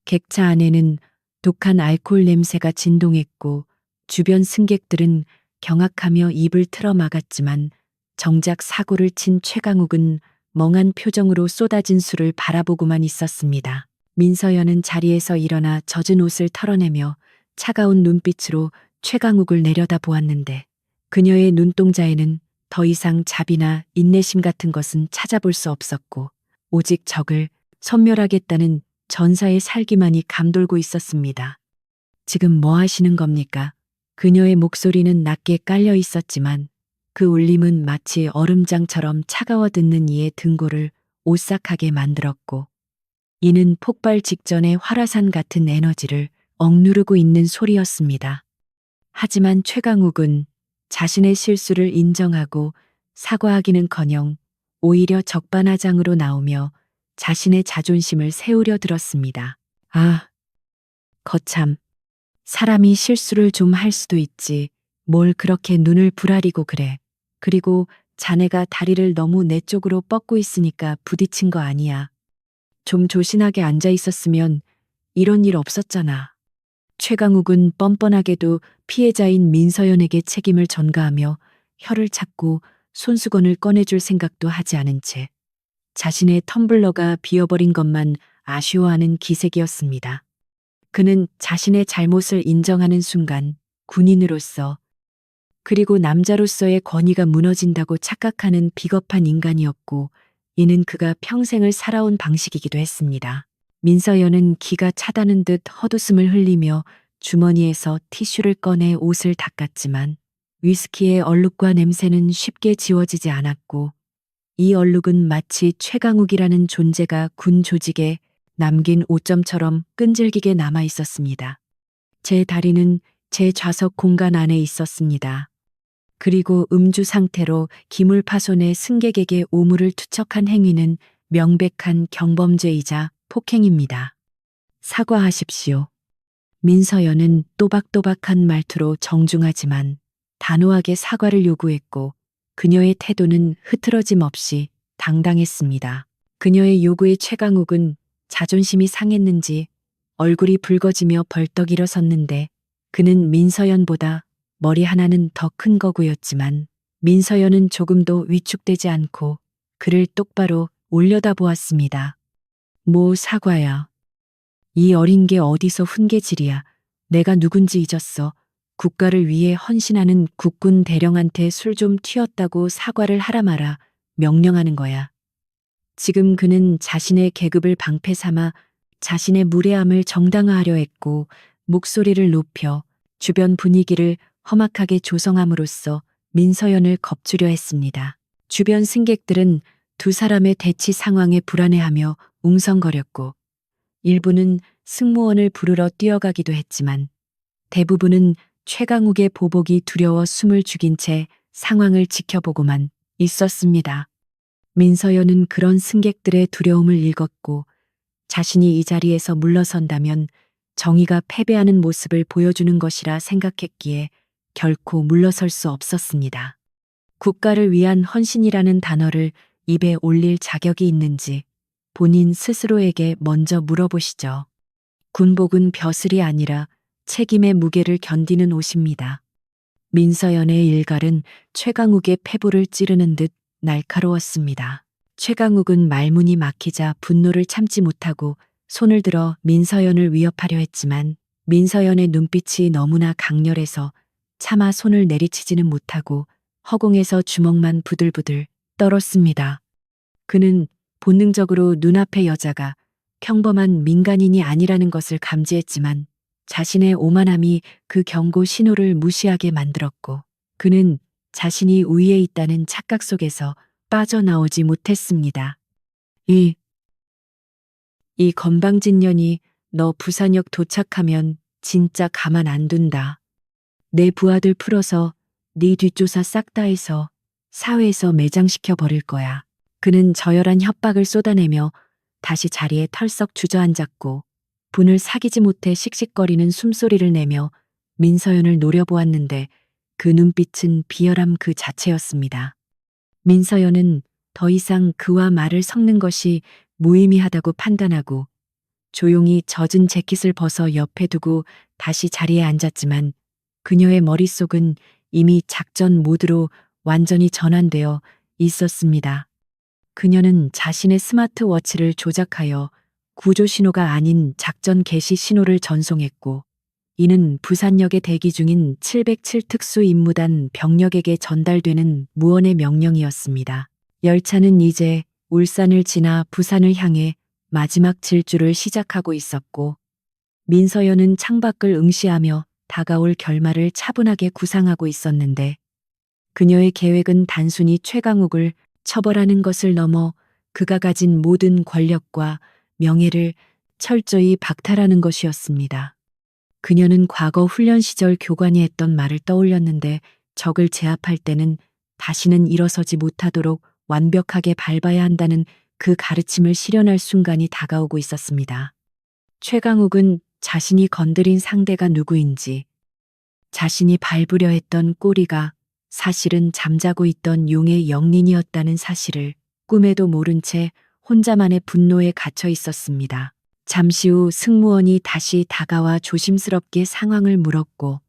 객차 안에는 독한 알코올 냄새가 진동했고 주변 승객들은 경악하며 입을 틀어 막았지만 정작 사고를 친 최강욱은 멍한 표정으로 쏟아진 술을 바라보고만 있었습니다. 민서연은 자리에서 일어나 젖은 옷을 털어내며 차가운 눈빛으로 최강욱을 내려다 보았는데 그녀의 눈동자에는 더 이상 자비나 인내심 같은 것은 찾아볼 수 없었고 오직 적을 섬멸하겠다는 전사의 살기만이 감돌고 있었습니다. 지금 뭐 하시는 겁니까? 그녀의 목소리는 낮게 깔려 있었지만 그 울림은 마치 얼음장처럼 차가워 든는 이의 등골을 오싹하게 만들었고 이는 폭발 직전의 활화산 같은 에너지를 억누르고 있는 소리였습니다. 하지만 최강욱은 자신의 실수를 인정하고 사과하기는커녕 오히려 적반하장으로 나오며 자신의 자존심을 세우려 들었습니다. 아, 거참. 사람이 실수를 좀 할 수도 있지. 뭘 그렇게 눈을 부라리고 그래. 그리고 자네가 다리를 너무 내 쪽으로 뻗고 있으니까 부딪힌 거 아니야. 좀 조신하게 앉아 있었으면 이런 일 없었잖아. 최강욱은 뻔뻔하게도 피해자인 민서연에게 책임을 전가하며 혀를 찾고 손수건을 꺼내줄 생각도 하지 않은 채 자신의 텀블러가 비어버린 것만 아쉬워하는 기색이었습니다. 그는 자신의 잘못을 인정하는 순간 군인으로서 그리고 남자로서의 권위가 무너진다고 착각하는 비겁한 인간이었고 이는 그가 평생을 살아온 방식이기도 했습니다. 민서연은 기가 차다는 듯 헛웃음을 흘리며 주머니에서 티슈를 꺼내 옷을 닦았지만 위스키의 얼룩과 냄새는 쉽게 지워지지 않았고 이 얼룩은 마치 최강욱이라는 존재가 군 조직에 남긴 오점처럼 끈질기게 남아 있었습니다. 제 다리는 제 좌석 공간 안에 있었습니다. 그리고 음주 상태로 기물파손의 승객에게 오물을 투척한 행위는 명백한 경범죄이자 폭행입니다. 사과하십시오. 민서연은 또박또박한 말투로 정중하지만 단호하게 사과를 요구했고 그녀의 태도는 흐트러짐 없이 당당했습니다. 그녀의 요구에 최강욱은 자존심이 상했는지 얼굴이 붉어지며 벌떡 일어섰는데 그는 민서연보다 머리 하나는 더 큰 거구였지만 민서연은 조금도 위축되지 않고 그를 똑바로 올려다보았습니다. 뭐 사과야. 이 어린 게 어디서 훈계질이야. 내가 누군지 잊었어. 국가를 위해 헌신하는 국군 대령한테 술 좀 튀었다고 사과를 하라 마라 명령하는 거야. 지금 그는 자신의 계급을 방패 삼아 자신의 무례함을 정당화하려 했고 목소리를 높여 주변 분위기를 험악하게 조성함으로써 민서연을 겁주려 했습니다. 주변 승객들은 두 사람의 대치 상황에 불안해하며 웅성거렸고 일부는 승무원을 부르러 뛰어가기도 했지만 대부분은 최강욱의 보복이 두려워 숨을 죽인 채 상황을 지켜보고만 있었습니다. 민서연은 그런 승객들의 두려움을 읽었고 자신이 이 자리에서 물러선다면 정의가 패배하는 모습을 보여주는 것이라 생각했기에 결코 물러설 수 없었습니다. 국가를 위한 헌신이라는 단어를 입에 올릴 자격이 있는지 본인 스스로에게 먼저 물어보시죠. 군복은 벼슬이 아니라 책임의 무게를 견디는 옷입니다. 민서연의 일갈은 최강욱의 패부를 찌르는 듯 날카로웠습니다. 최강욱은 말문이 막히자 분노를 참지 못하고 손을 들어 민서연을 위협하려 했지만 민서연의 눈빛이 너무나 강렬해서 차마 손을 내리치지는 못하고 허공에서 주먹만 부들부들 떨었습니다. 그는 본능적으로 눈앞의 여자가 평범한 민간인이 아니라는 것을 감지했지만 자신의 오만함이 그 경고 신호를 무시하게 만들었고 그는 자신이 우위에 있다는 착각 속에서 빠져나오지 못했습니다. 이 건방진 년이 너 부산역 도착하면 진짜 가만 안 둔다. 내 부하들 풀어서 네 뒷조사 싹 다 해서 사회에서 매장시켜 버릴 거야. 그는 저열한 협박을 쏟아내며 다시 자리에 털썩 주저앉았고 분을 사귀지 못해 씩씩거리는 숨소리를 내며 민서연을 노려보았는데 그 눈빛은 비열함 그 자체였습니다. 민서연은 더 이상 그와 말을 섞는 것이 무의미하다고 판단하고 조용히 젖은 재킷을 벗어 옆에 두고 다시 자리에 앉았지만 그녀의 머릿속은 이미 작전 모드로 완전히 전환되어 있었습니다. 그녀는 자신의 스마트워치를 조작하여 구조 신호가 아닌 작전 개시 신호를 전송했고 이는 부산역에 대기 중인 707 특수임무단 병력에게 전달되는 무언의 명령이었습니다. 열차는 이제 울산을 지나 부산을 향해 마지막 질주를 시작하고 있었고 민서연은 창밖을 응시하며 다가올 결말을 차분하게 구상하고 있었는데 그녀의 계획은 단순히 최강욱을 처벌하는 것을 넘어 그가 가진 모든 권력과 명예를 철저히 박탈하는 것이었습니다. 그녀는 과거 훈련 시절 교관이 했던 말을 떠올렸는데 적을 제압할 때는 다시는 일어서지 못하도록 완벽하게 밟아야 한다는 그 가르침을 실현할 순간이 다가오고 있었습니다. 최강욱은 자신이 건드린 상대가 누구인지, 자신이 밟으려 했던 꼬리가 사실은 잠자고 있던 용의 영린이었다는 사실을 꿈에도 모른 채 혼자만의 분노에 갇혀 있었습니다. 잠시 후 승무원이 다시 다가와 조심스럽게 상황을 물었고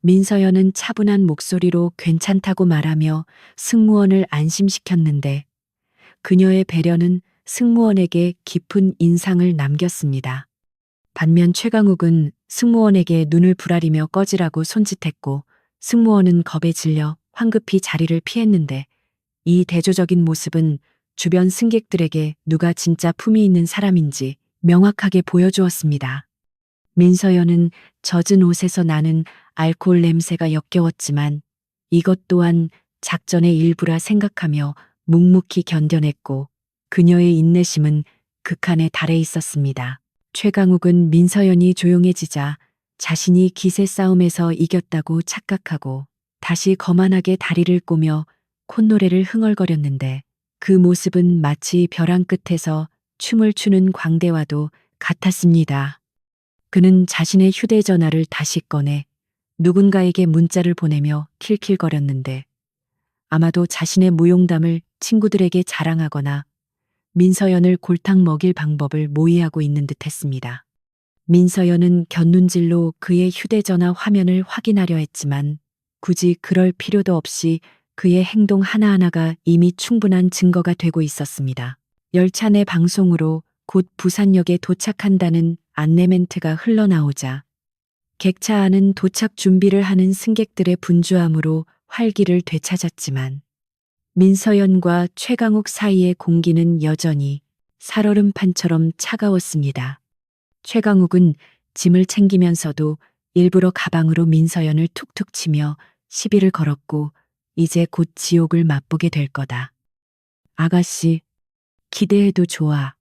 민서연은 차분한 목소리로 괜찮다고 말하며 승무원을 안심시켰는데 그녀의 배려는 승무원에게 깊은 인상을 남겼습니다. 반면 최강욱은 승무원에게 눈을 부라리며 꺼지라고 손짓했고 승무원은 겁에 질려 황급히 자리를 피했는데 이 대조적인 모습은 주변 승객들에게 누가 진짜 품이 있는 사람인지 명확하게 보여주었습니다. 민서연은 젖은 옷에서 나는 알코올 냄새가 역겨웠지만 이것 또한 작전의 일부라 생각하며 묵묵히 견뎌냈고 그녀의 인내심은 극한에 달해 있었습니다. 최강욱은 민서연이 조용해지자 자신이 기세 싸움에서 이겼다고 착각하고 다시 거만하게 다리를 꼬며 콧노래를 흥얼거렸는데 그 모습은 마치 벼랑 끝에서 춤을 추는 광대와도 같았습니다. 그는 자신의 휴대전화를 다시 꺼내 누군가에게 문자를 보내며 킬킬거렸는데 아마도 자신의 무용담을 친구들에게 자랑하거나 민서연을 골탕 먹일 방법을 모의하고 있는 듯 했습니다. 민서연은 곁눈질로 그의 휴대전화 화면을 확인하려 했지만 굳이 그럴 필요도 없이 그의 행동 하나하나가 이미 충분한 증거가 되고 있었습니다. 열차 내 방송으로 곧 부산역에 도착한다는 안내 멘트가 흘러나오자 객차 안은 도착 준비를 하는 승객들의 분주함으로 활기를 되찾았지만 민서연과 최강욱 사이의 공기는 여전히 살얼음판처럼 차가웠습니다. 최강욱은 짐을 챙기면서도 일부러 가방으로 민서연을 툭툭 치며 시비를 걸었고 이제 곧 지옥을 맛보게 될 거다. 아가씨, 기대해도 좋아.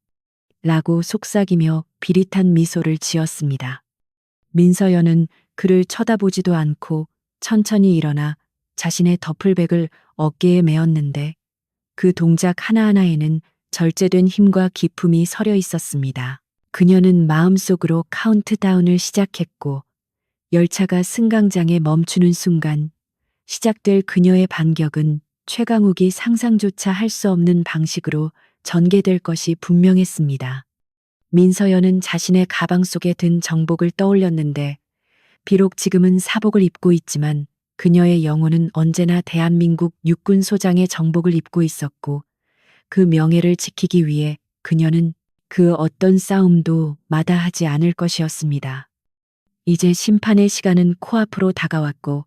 라고 속삭이며 비릿한 미소를 지었습니다. 민서연은 그를 쳐다보지도 않고 천천히 일어나 자신의 더플백을 어깨에 메었는데 그 동작 하나하나에는 절제된 힘과 기품이 서려 있었습니다. 그녀는 마음속으로 카운트다운을 시작했고 열차가 승강장에 멈추는 순간 시작될 그녀의 반격은 최강욱이 상상조차 할 수 없는 방식으로 전개될 것이 분명했습니다. 민서연은 자신의 가방 속에 든 정복을 떠올렸는데 비록 지금은 사복을 입고 있지만 그녀의 영혼은 언제나 대한민국 육군 소장의 정복을 입고 있었고 그 명예를 지키기 위해 그녀는 그 어떤 싸움도 마다하지 않을 것이었습니다. 이제 심판의 시간은 코앞으로 다가왔고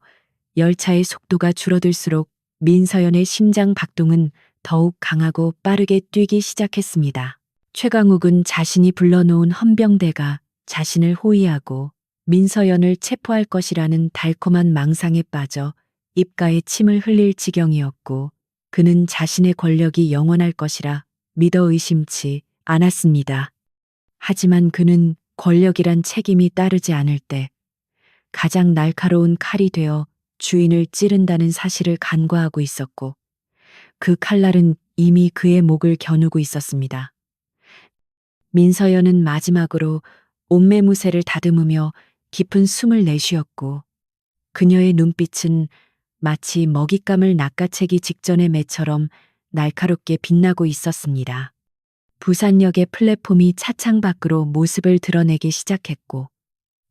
열차의 속도가 줄어들수록 민서연의 심장 박동은 더욱 강하고 빠르게 뛰기 시작했습니다. 최강욱은 자신이 불러놓은 헌병대가 자신을 호위하고 민서연을 체포할 것이라는 달콤한 망상에 빠져 입가에 침을 흘릴 지경이었고, 그는 자신의 권력이 영원할 것이라 믿어 의심치 않았습니다. 하지만 그는 권력이란 책임이 따르지 않을 때 가장 날카로운 칼이 되어 주인을 찌른다는 사실을 간과하고 있었고, 그 칼날은 이미 그의 목을 겨누고 있었습니다. 민서연은 마지막으로 옷매무새를 다듬으며 깊은 숨을 내쉬었고, 그녀의 눈빛은 마치 먹잇감을 낚아채기 직전의 매처럼 날카롭게 빛나고 있었습니다. 부산역의 플랫폼이 차창 밖으로 모습을 드러내기 시작했고,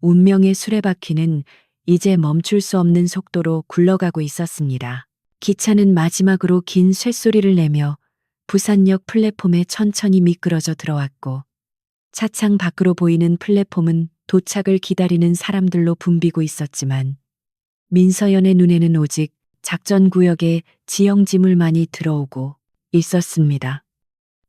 운명의 수레바퀴는 이제 멈출 수 없는 속도로 굴러가고 있었습니다. 기차는 마지막으로 긴 쇳소리를 내며 부산역 플랫폼에 천천히 미끄러져 들어왔고, 차창 밖으로 보이는 플랫폼은 도착을 기다리는 사람들로 붐비고 있었지만, 민서연의 눈에는 오직 작전구역의 지형지물만이 들어오고 있었습니다.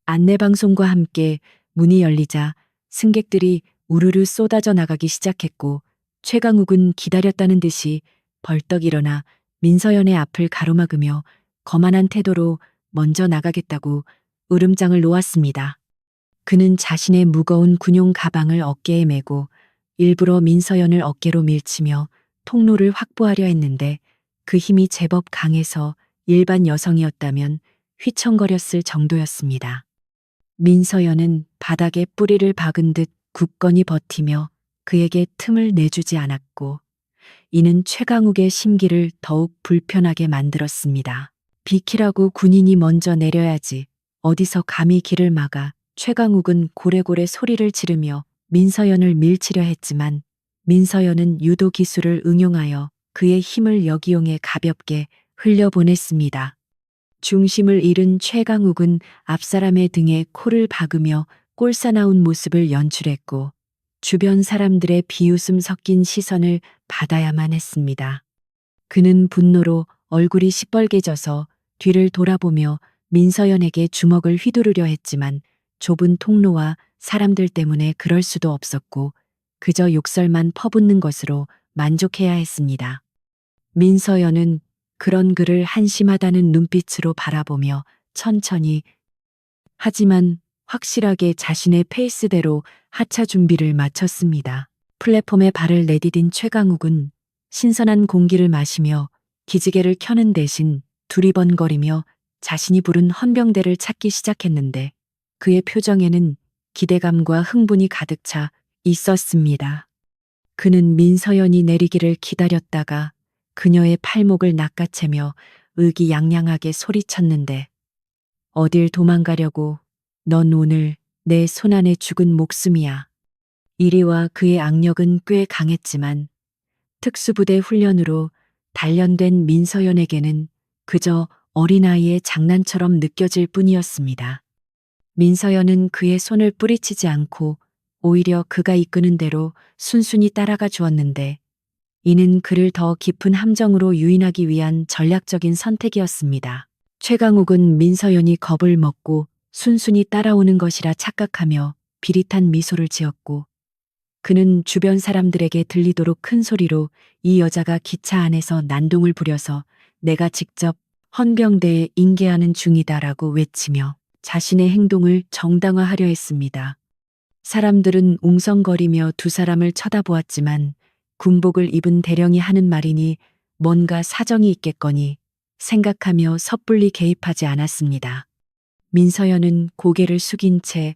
안내방송과 함께 문이 열리자 승객들이 우르르 쏟아져 나가기 시작했고, 최강욱은 기다렸다는 듯이 벌떡 일어나 민서연의 앞을 가로막으며 거만한 태도로 먼저 나가겠다고 으름장을 놓았습니다. 그는 자신의 무거운 군용 가방을 어깨에 메고 일부러 민서연을 어깨로 밀치며 통로를 확보하려 했는데, 그 힘이 제법 강해서 일반 여성이었다면 휘청거렸을 정도였습니다. 민서연은 바닥에 뿌리를 박은 듯 굳건히 버티며 그에게 틈을 내주지 않았고, 이는 최강욱의 심기를 더욱 불편하게 만들었습니다. 비키라고 군인이 먼저 내려야지 어디서 감히 길을 막아. 최강욱은 고래고래 소리를 지르며 민서연을 밀치려 했지만, 민서연은 유도 기술을 응용하여 그의 힘을 역이용해 가볍게 흘려보냈습니다. 중심을 잃은 최강욱은 앞사람의 등에 코를 박으며 꼴사나운 모습을 연출했고, 주변 사람들의 비웃음 섞인 시선을 받아야만 했습니다. 그는 분노로 얼굴이 시뻘개져서 뒤를 돌아보며 민서연에게 주먹을 휘두르려 했지만, 좁은 통로와 사람들 때문에 그럴 수도 없었고, 그저 욕설만 퍼붓는 것으로 만족해야 했습니다. 민서연은 그런 그를 한심하다는 눈빛으로 바라보며 천천히 하지만 확실하게 자신의 페이스대로 하차 준비를 마쳤습니다. 플랫폼에 발을 내디딘 최강욱은 신선한 공기를 마시며 기지개를 켜는 대신 두리번거리며 자신이 부른 헌병대를 찾기 시작했는데, 그의 표정에는 기대감과 흥분이 가득 차 있었습니다. 그는 민서연이 내리기를 기다렸다가 그녀의 팔목을 낚아채며 의기양양하게 소리쳤는데, 어딜 도망가려고? 넌 오늘 내 손안에 죽은 목숨이야. 이리와 그의 악력은 꽤 강했지만 특수부대 훈련으로 단련된 민서연에게는 그저 어린아이의 장난처럼 느껴질 뿐이었습니다. 민서연은 그의 손을 뿌리치지 않고 오히려 그가 이끄는 대로 순순히 따라가 주었는데, 이는 그를 더 깊은 함정으로 유인하기 위한 전략적인 선택이었습니다. 최강욱은 민서연이 겁을 먹고 순순히 따라오는 것이라 착각하며 비릿한 미소를 지었고, 그는 주변 사람들에게 들리도록 큰 소리로 이 여자가 기차 안에서 난동을 부려서 내가 직접 헌병대에 인계하는 중이다라고 외치며 자신의 행동을 정당화하려 했습니다. 사람들은 웅성거리며 두 사람을 쳐다보았지만, 군복을 입은 대령이 하는 말이니 뭔가 사정이 있겠거니 생각하며 섣불리 개입하지 않았습니다. 민서연은 고개를 숙인 채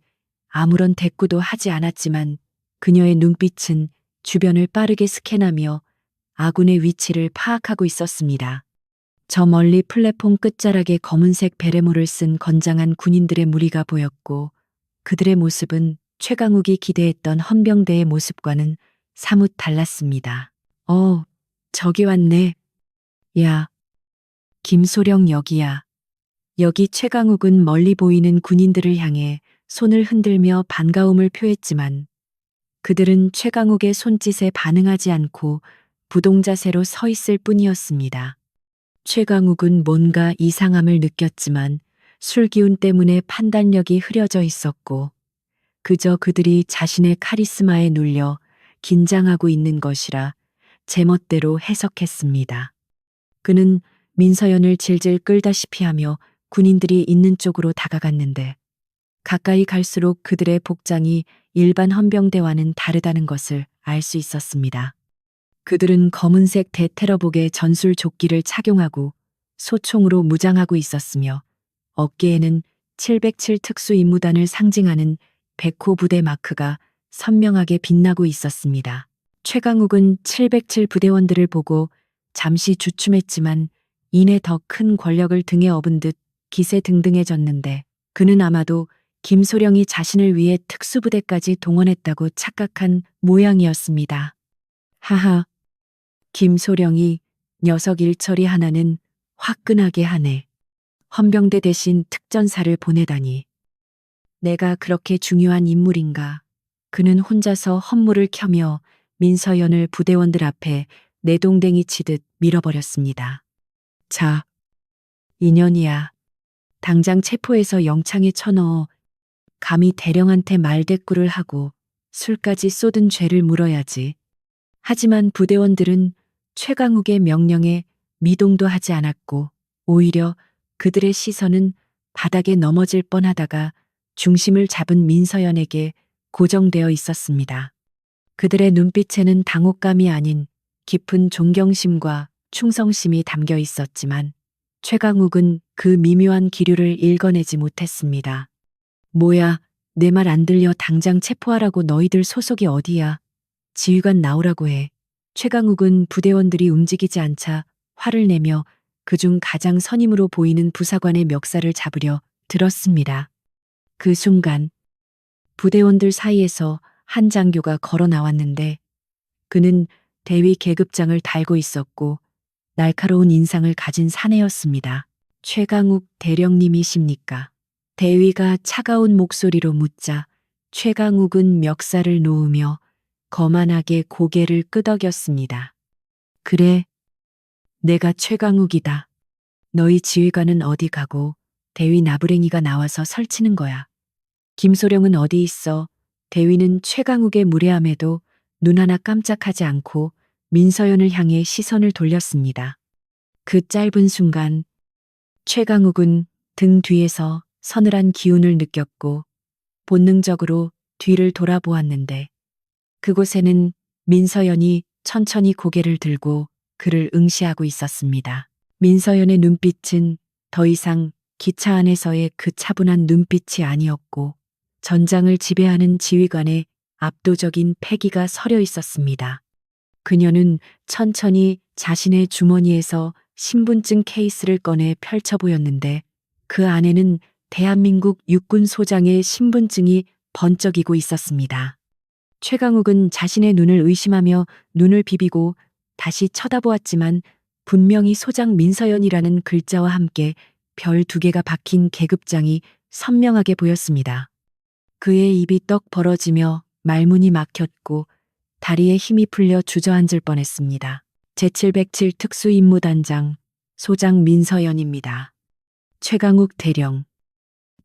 아무런 대꾸도 하지 않았지만, 그녀의 눈빛은 주변을 빠르게 스캔하며 아군의 위치를 파악하고 있었습니다. 저 멀리 플랫폼 끝자락에 검은색 베레모를 쓴 건장한 군인들의 무리가 보였고, 그들의 모습은 최강욱이 기대했던 헌병대의 모습과는 사뭇 달랐습니다. 저기 왔네. 야, 김소령 여기야. 여기. 최강욱은 멀리 보이는 군인들을 향해 손을 흔들며 반가움을 표했지만, 그들은 최강욱의 손짓에 반응하지 않고 부동자세로 서 있을 뿐이었습니다. 최강욱은 뭔가 이상함을 느꼈지만 술 기운 때문에 판단력이 흐려져 있었고 그저 그들이 자신의 카리스마에 눌려 긴장하고 있는 것이라 제멋대로 해석했습니다. 그는 민서연을 질질 끌다시피 하며 군인들이 있는 쪽으로 다가갔는데 가까이 갈수록 그들의 복장이 일반 헌병대와는 다르다는 것을 알 수 있었습니다. 그들은 검은색 대테러복에 전술 조끼를 착용하고 소총으로 무장하고 있었으며 어깨에는 707 특수임무단을 상징하는 백호 부대 마크가 선명하게 빛나고 있었습니다. 최강욱은 707 부대원들을 보고 잠시 주춤했지만 이내 더 큰 권력을 등에 업은 듯 기세등등해졌는데 그는 아마도 김소령이 자신을 위해 특수부대까지 동원했다고 착각한 모양이었습니다. 하하, 김소령이 녀석 일처리 하나는 화끈하게 하네. 헌병대 대신 특전사를 보내다니. 내가 그렇게 중요한 인물인가. 그는 혼자서 헌물을 켜며 민서연을 부대원들 앞에 내동댕이 치듯 밀어버렸습니다. 자, 인연이야. 당장 체포해서 영창에 쳐넣어 감히 대령한테 말대꾸를 하고 술까지 쏟은 죄를 물어야지. 하지만 부대원들은 최강욱의 명령에 미동도 하지 않았고 오히려 그들의 시선은 바닥에 넘어질 뻔하다가 중심을 잡은 민서연에게 고정되어 있었습니다. 그들의 눈빛에는 당혹감이 아닌 깊은 존경심과 충성심이 담겨 있었지만 최강욱은 그 미묘한 기류를 읽어내지 못했습니다. 뭐야, 내 말 안 들려. 당장 체포하라고. 너희들 소속이 어디야? 지휘관 나오라고 해. 최강욱은 부대원들이 움직이지 않자 화를 내며 그중 가장 선임으로 보이는 부사관의 멱살을 잡으려 들었습니다. 그 순간 부대원들 사이에서 한 장교가 걸어 나왔는데 그는 대위 계급장을 달고 있었고 날카로운 인상을 가진 사내였습니다. 최강욱 대령님이십니까? 대위가 차가운 목소리로 묻자 최강욱은 멱살을 놓으며 거만하게 고개를 끄덕였습니다. 그래, 내가 최강욱이다. 너희 지휘관은 어디 가고 대위 나부랭이가 나와서 설치는 거야. 김소령은 어디 있어? 대위는 최강욱의 무례함에도 눈 하나 깜짝하지 않고 민서연을 향해 시선을 돌렸습니다. 그 짧은 순간 최강욱은 등 뒤에서 서늘한 기운을 느꼈고 본능적으로 뒤를 돌아보았는데 그곳에는 민서연이 천천히 고개를 들고 그를 응시하고 있었습니다. 민서연의 눈빛은 더 이상 기차 안에서의 그 차분한 눈빛이 아니었고 전장을 지배하는 지휘관의 압도적인 패기가 서려 있었습니다. 그녀는 천천히 자신의 주머니에서 신분증 케이스를 꺼내 펼쳐 보였는데 그 안에는 대한민국 육군 소장의 신분증이 번쩍이고 있었습니다. 최강욱은 자신의 눈을 의심하며 눈을 비비고 다시 쳐다보았지만 분명히 소장 민서연이라는 글자와 함께 별 2개가 박힌 계급장이 선명하게 보였습니다. 그의 입이 떡 벌어지며 말문이 막혔고 다리에 힘이 풀려 주저앉을 뻔했습니다. 제707 특수임무단장 소장 민서연입니다. 최강욱 대령.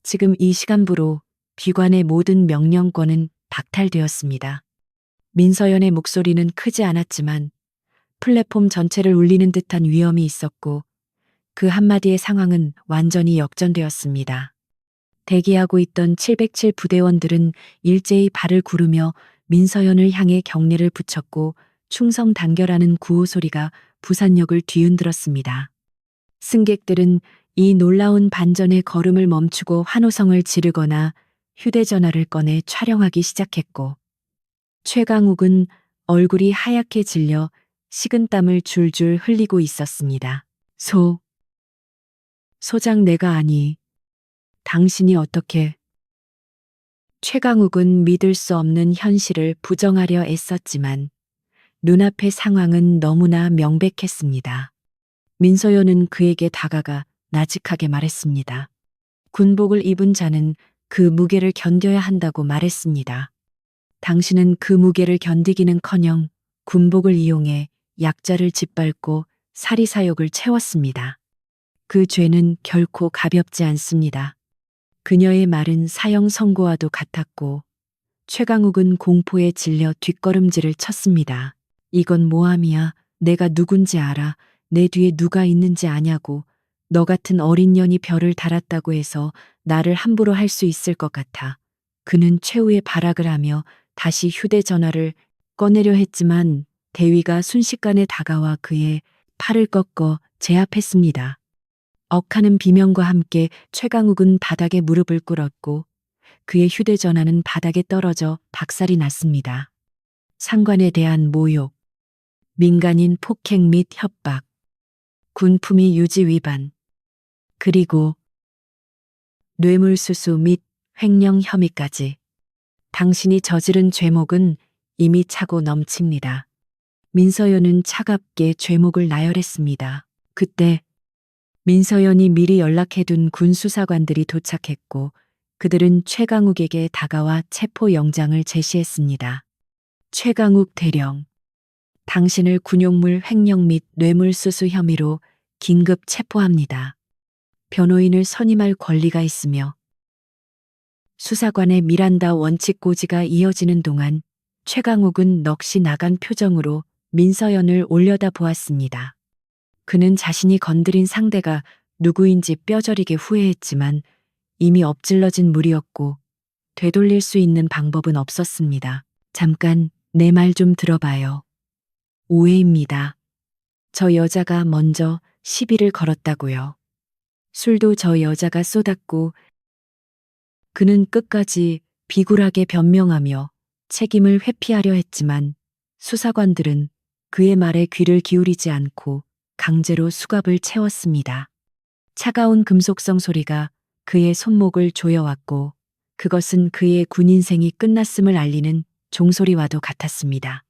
지금 이 시간부로 비관의 모든 명령권은 박탈되었습니다. 민서연의 목소리는 크지 않았지만 플랫폼 전체를 울리는 듯한 위엄이 있었고 그 한마디의 상황은 완전히 역전되었습니다. 대기하고 있던 707 부대원들은 일제히 발을 구르며 민서연을 향해 경례를 붙였고 충성 단결하는 구호 소리가 부산역을 뒤흔들었습니다. 승객들은 이 놀라운 반전의 걸음을 멈추고 환호성을 지르거나 휴대전화를 꺼내 촬영하기 시작했고 최강욱은 얼굴이 하얗게 질려 식은땀을 줄줄 흘리고 있었습니다. 소장 내가 아니. 당신이 어떻게. 최강욱은 믿을 수 없는 현실을 부정하려 애썼지만 눈앞의 상황은 너무나 명백했습니다. 민서연은 그에게 다가가 나직하게 말했습니다. 군복을 입은 자는 그 무게를 견뎌야 한다고 말했습니다. 당신은 그 무게를 견디기는커녕 군복을 이용해 약자를 짓밟고 사리사욕을 채웠습니다. 그 죄는 결코 가볍지 않습니다. 그녀의 말은 사형 선고와도 같았고 최강욱은 공포에 질려 뒷걸음질을 쳤습니다. 이건 모함이야. 내가 누군지 알아. 내 뒤에 누가 있는지 아냐고. 너 같은 어린 년이 별을 달았다고 해서 나를 함부로 할 수 있을 것 같아. 그는 최후의 발악을 하며 다시 휴대전화를 꺼내려 했지만 대위가 순식간에 다가와 그의 팔을 꺾어 제압했습니다. 억하는 비명과 함께 최강욱은 바닥에 무릎을 꿇었고 그의 휴대전화는 바닥에 떨어져 박살이 났습니다. 상관에 대한 모욕, 민간인 폭행 및 협박, 군품위 유지 위반, 그리고 뇌물수수 및 횡령 혐의까지. 당신이 저지른 죄목은 이미 차고 넘칩니다. 민서연은 차갑게 죄목을 나열했습니다. 그때 민서연이 미리 연락해둔 군 수사관들이 도착했고 그들은 최강욱에게 다가와 체포 영장을 제시했습니다. 최강욱 대령, 당신을 군용물 횡령 및 뇌물수수 혐의로 긴급 체포합니다. 변호인을 선임할 권리가 있으며 수사관의 미란다 원칙 고지가 이어지는 동안 최강욱은 넋이 나간 표정으로 민서연을 올려다보았습니다. 그는 자신이 건드린 상대가 누구인지 뼈저리게 후회했지만 이미 엎질러진 물이었고 되돌릴 수 있는 방법은 없었습니다. 잠깐 내 말 좀 들어봐요. 오해입니다. 저 여자가 먼저 시비를 걸었다고요. 술도 저 여자가 쏟았고 그는 끝까지 비굴하게 변명하며 책임을 회피하려 했지만 수사관들은 그의 말에 귀를 기울이지 않고 강제로 수갑을 채웠습니다. 차가운 금속성 소리가 그의 손목을 조여왔고 그것은 그의 군 인생이 끝났음을 알리는 종소리와도 같았습니다.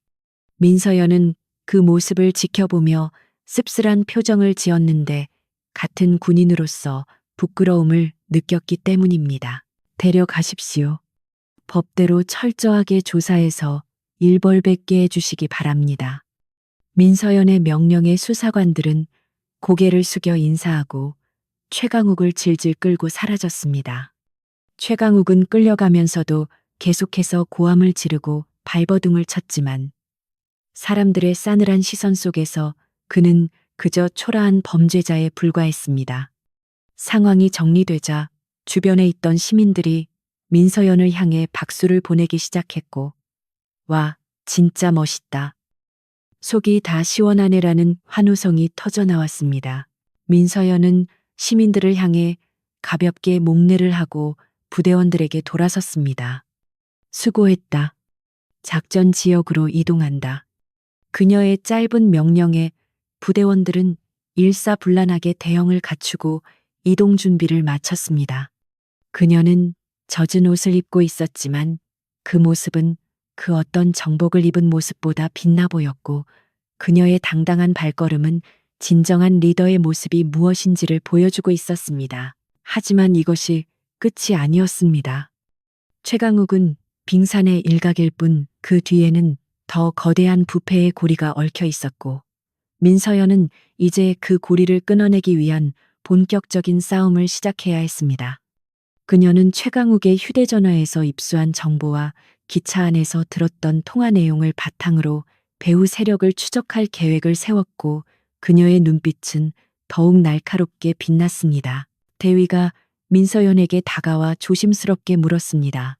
민서연은 그 모습을 지켜보며 씁쓸한 표정을 지었는데 같은 군인으로서 부끄러움을 느꼈기 때문입니다. 데려가십시오. 법대로 철저하게 조사해서 일벌백계 해주시기 바랍니다. 민서연의 명령에 수사관들은 고개를 숙여 인사하고 최강욱을 질질 끌고 사라졌습니다. 최강욱은 끌려가면서도 계속해서 고함을 지르고 발버둥을 쳤지만 사람들의 싸늘한 시선 속에서 그는 그저 초라한 범죄자에 불과했습니다. 상황이 정리되자 주변에 있던 시민들이 민서연을 향해 박수를 보내기 시작했고 와, 진짜 멋있다. 속이 다 시원하네라는 환호성이 터져나왔습니다. 민서연은 시민들을 향해 가볍게 목례를 하고 부대원들에게 돌아섰습니다. 수고했다. 작전 지역으로 이동한다. 그녀의 짧은 명령에 부대원들은 일사불란하게 대형을 갖추고 이동 준비를 마쳤습니다. 그녀는 젖은 옷을 입고 있었지만 그 모습은 그 어떤 정복을 입은 모습보다 빛나 보였고 그녀의 당당한 발걸음은 진정한 리더의 모습이 무엇인지를 보여주고 있었습니다. 하지만 이것이 끝이 아니었습니다. 최강욱은 빙산의 일각일 뿐 그 뒤에는 더 거대한 부패의 고리가 얽혀 있었고 민서연은 이제 그 고리를 끊어내기 위한 본격적인 싸움을 시작해야 했습니다. 그녀는 최강욱의 휴대전화에서 입수한 정보와 기차 안에서 들었던 통화 내용을 바탕으로 배후 세력을 추적할 계획을 세웠고 그녀의 눈빛은 더욱 날카롭게 빛났습니다. 대위가 민서연에게 다가와 조심스럽게 물었습니다.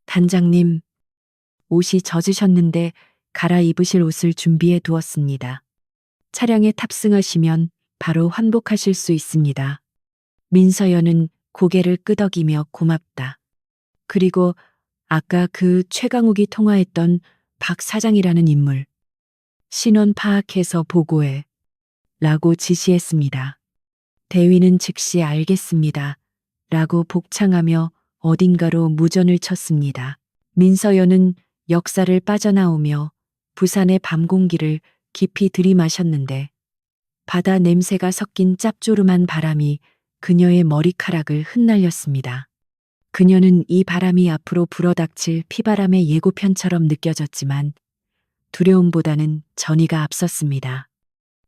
단장님, 옷이 젖으셨는데 갈아입으실 옷을 준비해 두었습니다. 차량에 탑승하시면 바로 환복하실 수 있습니다. 민서연은 고개를 끄덕이며 고맙다. 그리고 아까 그 최강욱이 통화했던 박 사장이라는 인물. 신원 파악해서 보고해. 라고 지시했습니다. 대위는 즉시 알겠습니다. 라고 복창하며 어딘가로 무전을 쳤습니다. 민서연은 역사를 빠져나오며 부산의 밤 공기를 깊이 들이마셨는데 바다 냄새가 섞인 짭조름한 바람이 그녀의 머리카락을 흩날렸습니다. 그녀는 이 바람이 앞으로 불어닥칠 피바람의 예고편처럼 느껴졌지만 두려움보다는 전의가 앞섰습니다.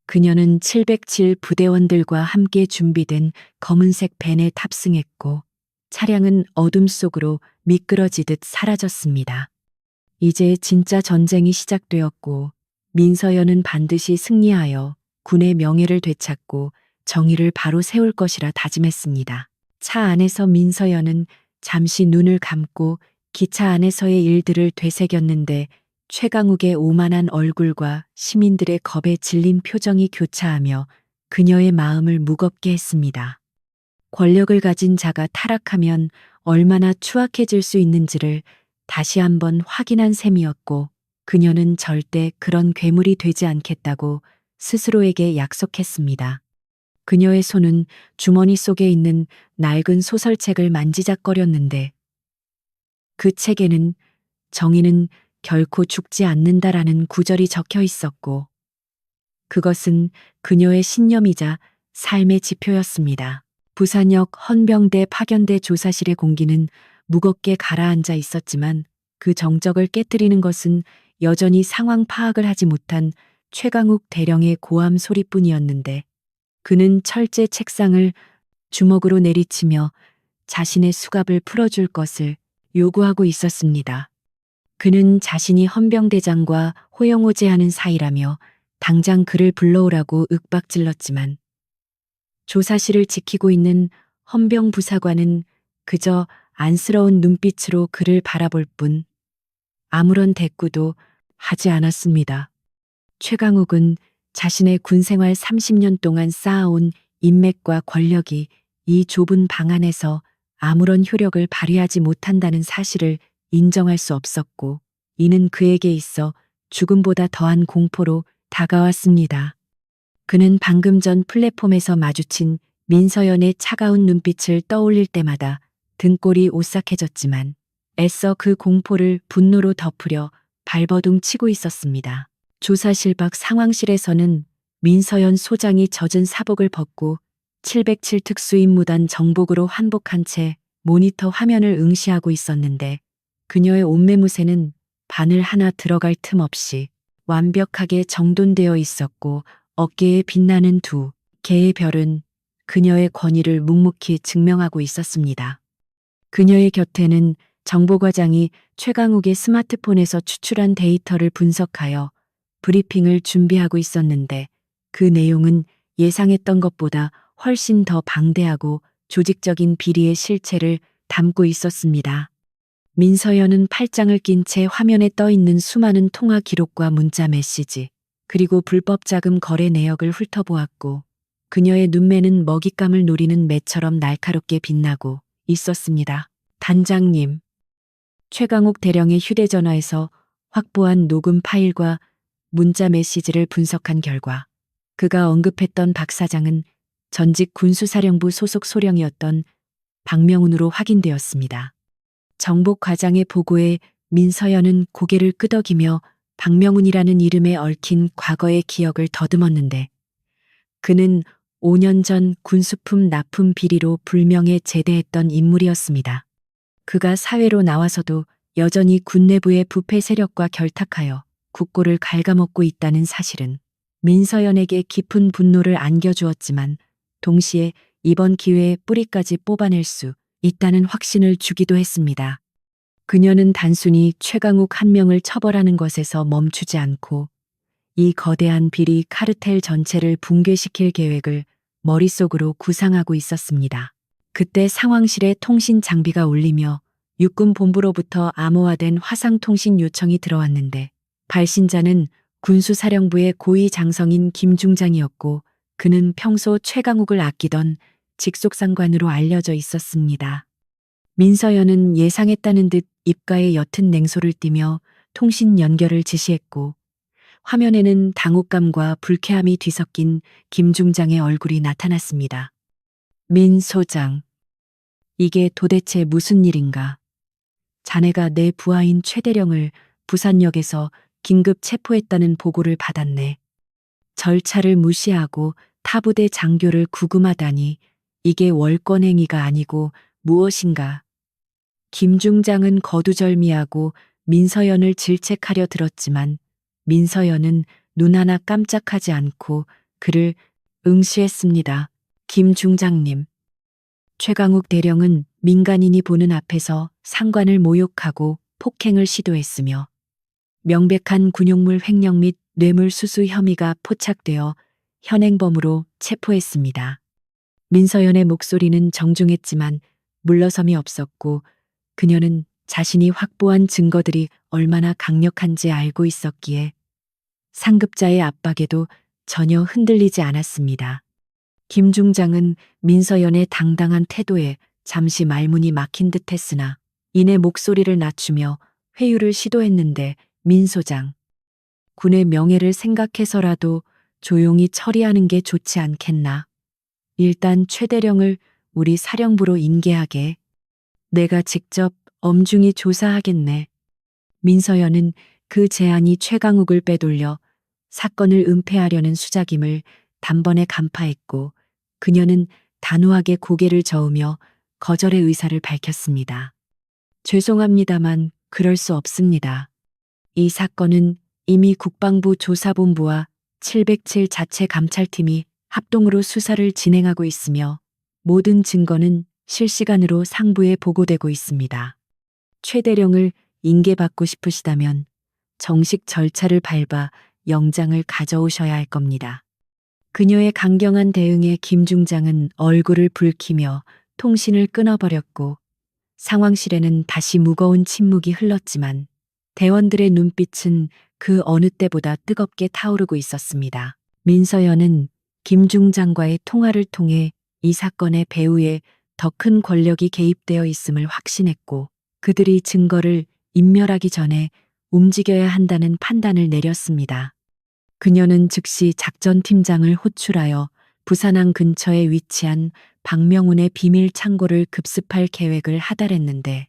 그녀는 707 부대원들과 함께 준비된 검은색 벤에 탑승했고 차량은 어둠 속으로 미끄러지듯 사라졌습니다. 이제 진짜 전쟁이 시작되었고 민서연은 반드시 승리하여 군의 명예를 되찾고 정의를 바로 세울 것이라 다짐했습니다. 차 안에서 민서연은 잠시 눈을 감고 기차 안에서의 일들을 되새겼는데 최강욱의 오만한 얼굴과 시민들의 겁에 질린 표정이 교차하며 그녀의 마음을 무겁게 했습니다. 권력을 가진 자가 타락하면 얼마나 추악해질 수 있는지를 다시 한번 확인한 셈이었고 그녀는 절대 그런 괴물이 되지 않겠다고 스스로에게 약속했습니다. 그녀의 손은 주머니 속에 있는 낡은 소설책을 만지작거렸는데 그 책에는 정의는 결코 죽지 않는다라는 구절이 적혀 있었고 그것은 그녀의 신념이자 삶의 지표였습니다. 부산역 헌병대 파견대 조사실의 공기는 무겁게 가라앉아 있었지만 그 정적을 깨뜨리는 것은 여전히 상황 파악을 하지 못한 최강욱 대령의 고함 소리뿐이었는데 그는 철제 책상을 주먹으로 내리치며 자신의 수갑을 풀어줄 것을 요구하고 있었습니다. 그는 자신이 헌병대장과 호영호제하는 사이라며 당장 그를 불러오라고 윽박질렀지만 조사실을 지키고 있는 헌병부사관은 그저 안쓰러운 눈빛으로 그를 바라볼 뿐 아무런 대꾸도 하지 않았습니다. 최강욱은 자신의 군생활 30년 동안 쌓아온 인맥과 권력이 이 좁은 방 안에서 아무런 효력을 발휘하지 못한다는 사실을 인정할 수 없었고 이는 그에게 있어 죽음보다 더한 공포로 다가왔습니다. 그는 방금 전 플랫폼에서 마주친 민서연의 차가운 눈빛을 떠올릴 때마다 등골이 오싹해졌지만 애써 그 공포를 분노로 덮으려 발버둥 치고 있었습니다. 조사실 밖 상황실에서는 민서연 소장이 젖은 사복을 벗고 707 특수임무단 정복으로 환복한 채 모니터 화면을 응시하고 있었는데 그녀의 옷매무새는 바늘 하나 들어갈 틈 없이 완벽하게 정돈되어 있었고 어깨에 빛나는 두 개의 별은 그녀의 권위를 묵묵히 증명하고 있었습니다. 그녀의 곁에는 정보과장이 최강욱의 스마트폰에서 추출한 데이터를 분석하여 브리핑을 준비하고 있었는데 그 내용은 예상했던 것보다 훨씬 더 방대하고 조직적인 비리의 실체를 담고 있었습니다. 민서연은 팔짱을 낀 채 화면에 떠 있는 수많은 통화 기록과 문자 메시지, 그리고 불법 자금 거래 내역을 훑어보았고 그녀의 눈매는 먹잇감을 노리는 매처럼 날카롭게 빛나고 있었습니다. 단장님, 최강욱 대령의 휴대전화에서 확보한 녹음 파일과 문자 메시지를 분석한 결과 그가 언급했던 박 사장은 전직 군수사령부 소속 소령이었던 박명훈으로 확인되었습니다. 정복 과장의 보고에 민서연은 고개를 끄덕이며 박명훈이라는 이름에 얽힌 과거의 기억을 더듬었는데 그는 5년 전 군수품 납품 비리로 불명예 제대했던 인물이었습니다. 그가 사회로 나와서도 여전히 군 내부의 부패 세력과 결탁하여 국고를 갉아먹고 있다는 사실은 민서연에게 깊은 분노를 안겨주었지만 동시에 이번 기회에 뿌리까지 뽑아낼 수 있다는 확신을 주기도 했습니다. 그녀는 단순히 최강욱 한 명을 처벌하는 것에서 멈추지 않고 이 거대한 비리 카르텔 전체를 붕괴시킬 계획을 머릿속으로 구상하고 있었습니다. 그때 상황실에 통신 장비가 울리며 육군 본부로부터 암호화된 화상통신 요청이 들어왔는데 발신자는 군수사령부의 고위 장성인 김 중장이었고 그는 평소 최강욱을 아끼던 직속상관으로 알려져 있었습니다. 민서연은 예상했다는 듯 입가에 옅은 냉소를 띠며 통신 연결을 지시했고 화면에는 당혹감과 불쾌함이 뒤섞인 김 중장의 얼굴이 나타났습니다. 민 소장, 이게 도대체 무슨 일인가? 자네가 내 부하인 최대령을 부산역에서 긴급 체포했다는 보고를 받았네. 절차를 무시하고 타부대 장교를 구금하다니 이게 월권행위가 아니고 무엇인가? 김 중장은 거두절미하고 민서연을 질책하려 들었지만 민서연은 눈 하나 깜짝하지 않고 그를 응시했습니다. 김 중장님. 최강욱 대령은 민간인이 보는 앞에서 상관을 모욕하고 폭행을 시도했으며 명백한 군용물 횡령 및 뇌물수수 혐의가 포착되어 현행범으로 체포했습니다. 민서연의 목소리는 정중했지만 물러섬이 없었고 그녀는 자신이 확보한 증거들이 얼마나 강력한지 알고 있었기에 상급자의 압박에도 전혀 흔들리지 않았습니다. 김 중장은 민서연의 당당한 태도에 잠시 말문이 막힌 듯 했으나 이내 목소리를 낮추며 회유를 시도했는데 민 소장, 군의 명예를 생각해서라도 조용히 처리하는 게 좋지 않겠나. 일단 최 대령을 우리 사령부로 인계하게. 내가 직접 엄중히 조사하겠네. 민서연은 그 제안이 최강욱을 빼돌려 사건을 은폐하려는 수작임을 단번에 간파했고 그녀는 단호하게 고개를 저으며 거절의 의사를 밝혔습니다. 죄송합니다만 그럴 수 없습니다. 이 사건은 이미 국방부 조사본부와 707 자체 감찰팀이 합동으로 수사를 진행하고 있으며 모든 증거는 실시간으로 상부에 보고되고 있습니다. 최 대령을 인계받고 싶으시다면 정식 절차를 밟아 영장을 가져오셔야 할 겁니다. 그녀의 강경한 대응에 김 중장은 얼굴을 붉히며 통신을 끊어버렸고 상황실에는 다시 무거운 침묵이 흘렀지만 대원들의 눈빛은 그 어느 때보다 뜨겁게 타오르고 있었습니다. 민서연은 김 중장과의 통화를 통해 이 사건의 배후에 더 큰 권력이 개입되어 있음을 확신했고 그들이 증거를 인멸하기 전에 움직여야 한다는 판단을 내렸습니다. 그녀는 즉시 작전팀장을 호출하여 부산항 근처에 위치한 박명훈의 비밀 창고를 급습할 계획을 하달했는데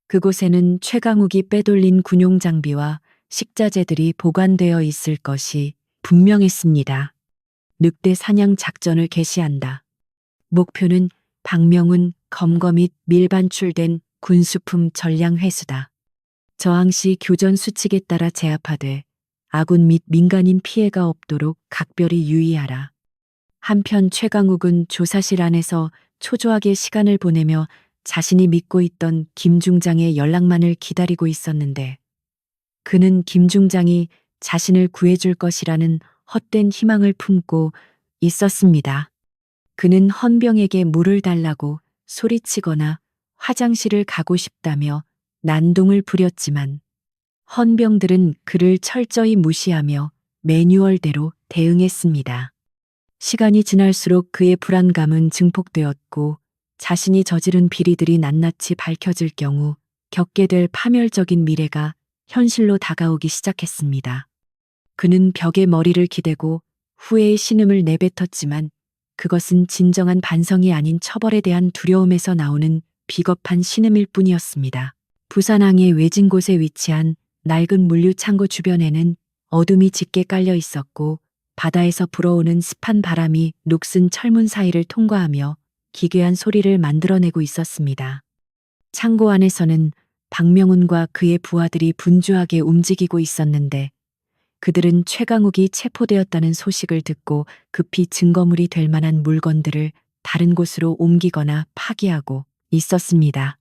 그곳에는 최강욱이 빼돌린 군용 장비와 식자재들이 보관되어 있을 것이 분명했습니다. 늑대 사냥 작전을 개시한다. 목표는 박명훈 검거 및 밀반출된 군수품 전량 회수다. 저항 시 교전 수칙에 따라 제압하되 아군 및 민간인 피해가 없도록 각별히 유의하라. 한편 최강욱은 조사실 안에서 초조하게 시간을 보내며 자신이 믿고 있던 김 중장의 연락만을 기다리고 있었는데 그는 김 중장이 자신을 구해줄 것이라는 헛된 희망을 품고 있었습니다. 그는 헌병에게 물을 달라고 소리치거나 화장실을 가고 싶다며 난동을 부렸지만 헌병들은 그를 철저히 무시하며 매뉴얼대로 대응했습니다. 시간이 지날수록 그의 불안감은 증폭되었고 자신이 저지른 비리들이 낱낱이 밝혀질 경우 겪게 될 파멸적인 미래가 현실로 다가오기 시작했습니다. 그는 벽에 머리를 기대고 후회의 신음을 내뱉었지만 그것은 진정한 반성이 아닌 처벌에 대한 두려움에서 나오는 비겁한 신음일 뿐이었습니다. 부산항의 외진 곳에 위치한 낡은 물류 창고 주변에는 어둠이 짙게 깔려 있었고 바다에서 불어오는 습한 바람이 녹슨 철문 사이를 통과하며 기괴한 소리를 만들어내고 있었습니다. 창고 안에서는 박명훈과 그의 부하들이 분주하게 움직이고 있었는데 그들은 최강욱이 체포되었다는 소식을 듣고 급히 증거물이 될 만한 물건들을 다른 곳으로 옮기거나 파기하고 있었습니다.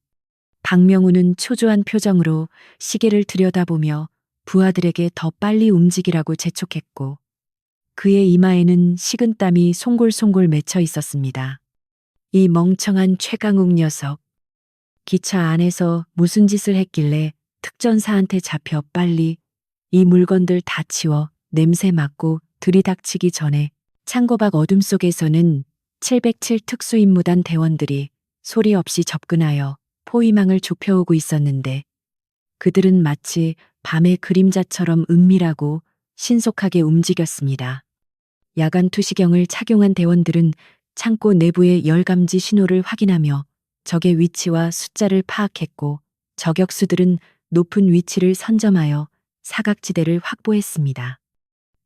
박명훈은 초조한 표정으로 시계를 들여다보며 부하들에게 더 빨리 움직이라고 재촉했고 그의 이마에는 식은땀이 송골송골 맺혀 있었습니다. 이 멍청한 최강욱 녀석. 기차 안에서 무슨 짓을 했길래 특전사한테 잡혀 빨리 이 물건들 다 치워 냄새 맡고 들이닥치기 전에 창고 밖 어둠 속에서는 707 특수임무단 대원들이 소리 없이 접근하여 포위망을 좁혀오고 있었는데 그들은 마치 밤의 그림자처럼 은밀하고 신속하게 움직였습니다. 야간 투시경을 착용한 대원들은 창고 내부의 열감지 신호를 확인하며 적의 위치와 숫자를 파악했고 저격수들은 높은 위치를 선점하여 사각지대를 확보했습니다.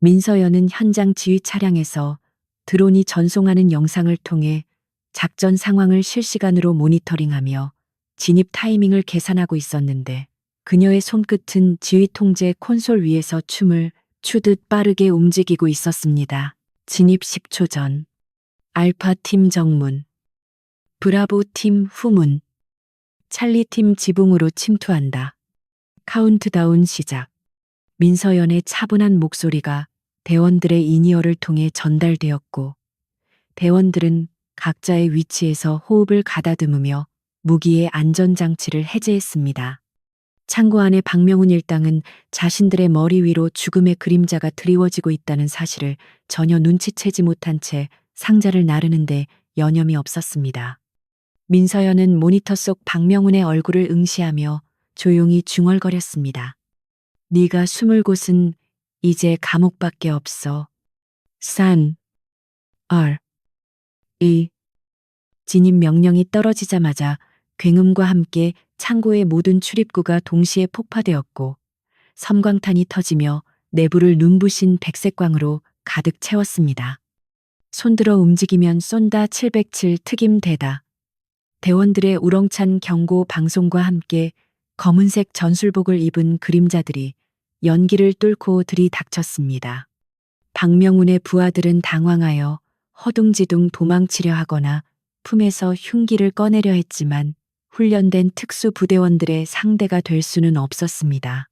민서연은 현장 지휘 차량에서 드론이 전송하는 영상을 통해 작전 상황을 실시간으로 모니터링하며 진입 타이밍을 계산하고 있었는데 그녀의 손끝은 지휘 통제 콘솔 위에서 춤을 추듯 빠르게 움직이고 있었습니다. 진입 10초 전. 알파 팀 정문. 브라보 팀 후문. 찰리 팀 지붕으로 침투한다. 카운트다운 시작. 민서연의 차분한 목소리가 대원들의 인이어를 통해 전달되었고, 대원들은 각자의 위치에서 호흡을 가다듬으며 무기의 안전장치를 해제했습니다. 창고 안의 박명훈 일당은 자신들의 머리 위로 죽음의 그림자가 드리워지고 있다는 사실을 전혀 눈치채지 못한 채 상자를 나르는데 여념이 없었습니다. 민서연은 모니터 속 박명훈의 얼굴을 응시하며 조용히 중얼거렸습니다. 네가 숨을 곳은 이제 감옥밖에 없어. 산, 얼, 이. 진입 명령이 떨어지자마자 굉음과 함께 창고의 모든 출입구가 동시에 폭파되었고 섬광탄이 터지며 내부를 눈부신 백색광으로 가득 채웠습니다. 손들어 움직이면 쏜다 707 특임대다. 대원들의 우렁찬 경고 방송과 함께 검은색 전술복을 입은 그림자들이 연기를 뚫고 들이닥쳤습니다. 박명훈의 부하들은 당황하여 허둥지둥 도망치려 하거나 품에서 흉기를 꺼내려 했지만 훈련된 특수부대원들의 상대가 될 수는 없었습니다.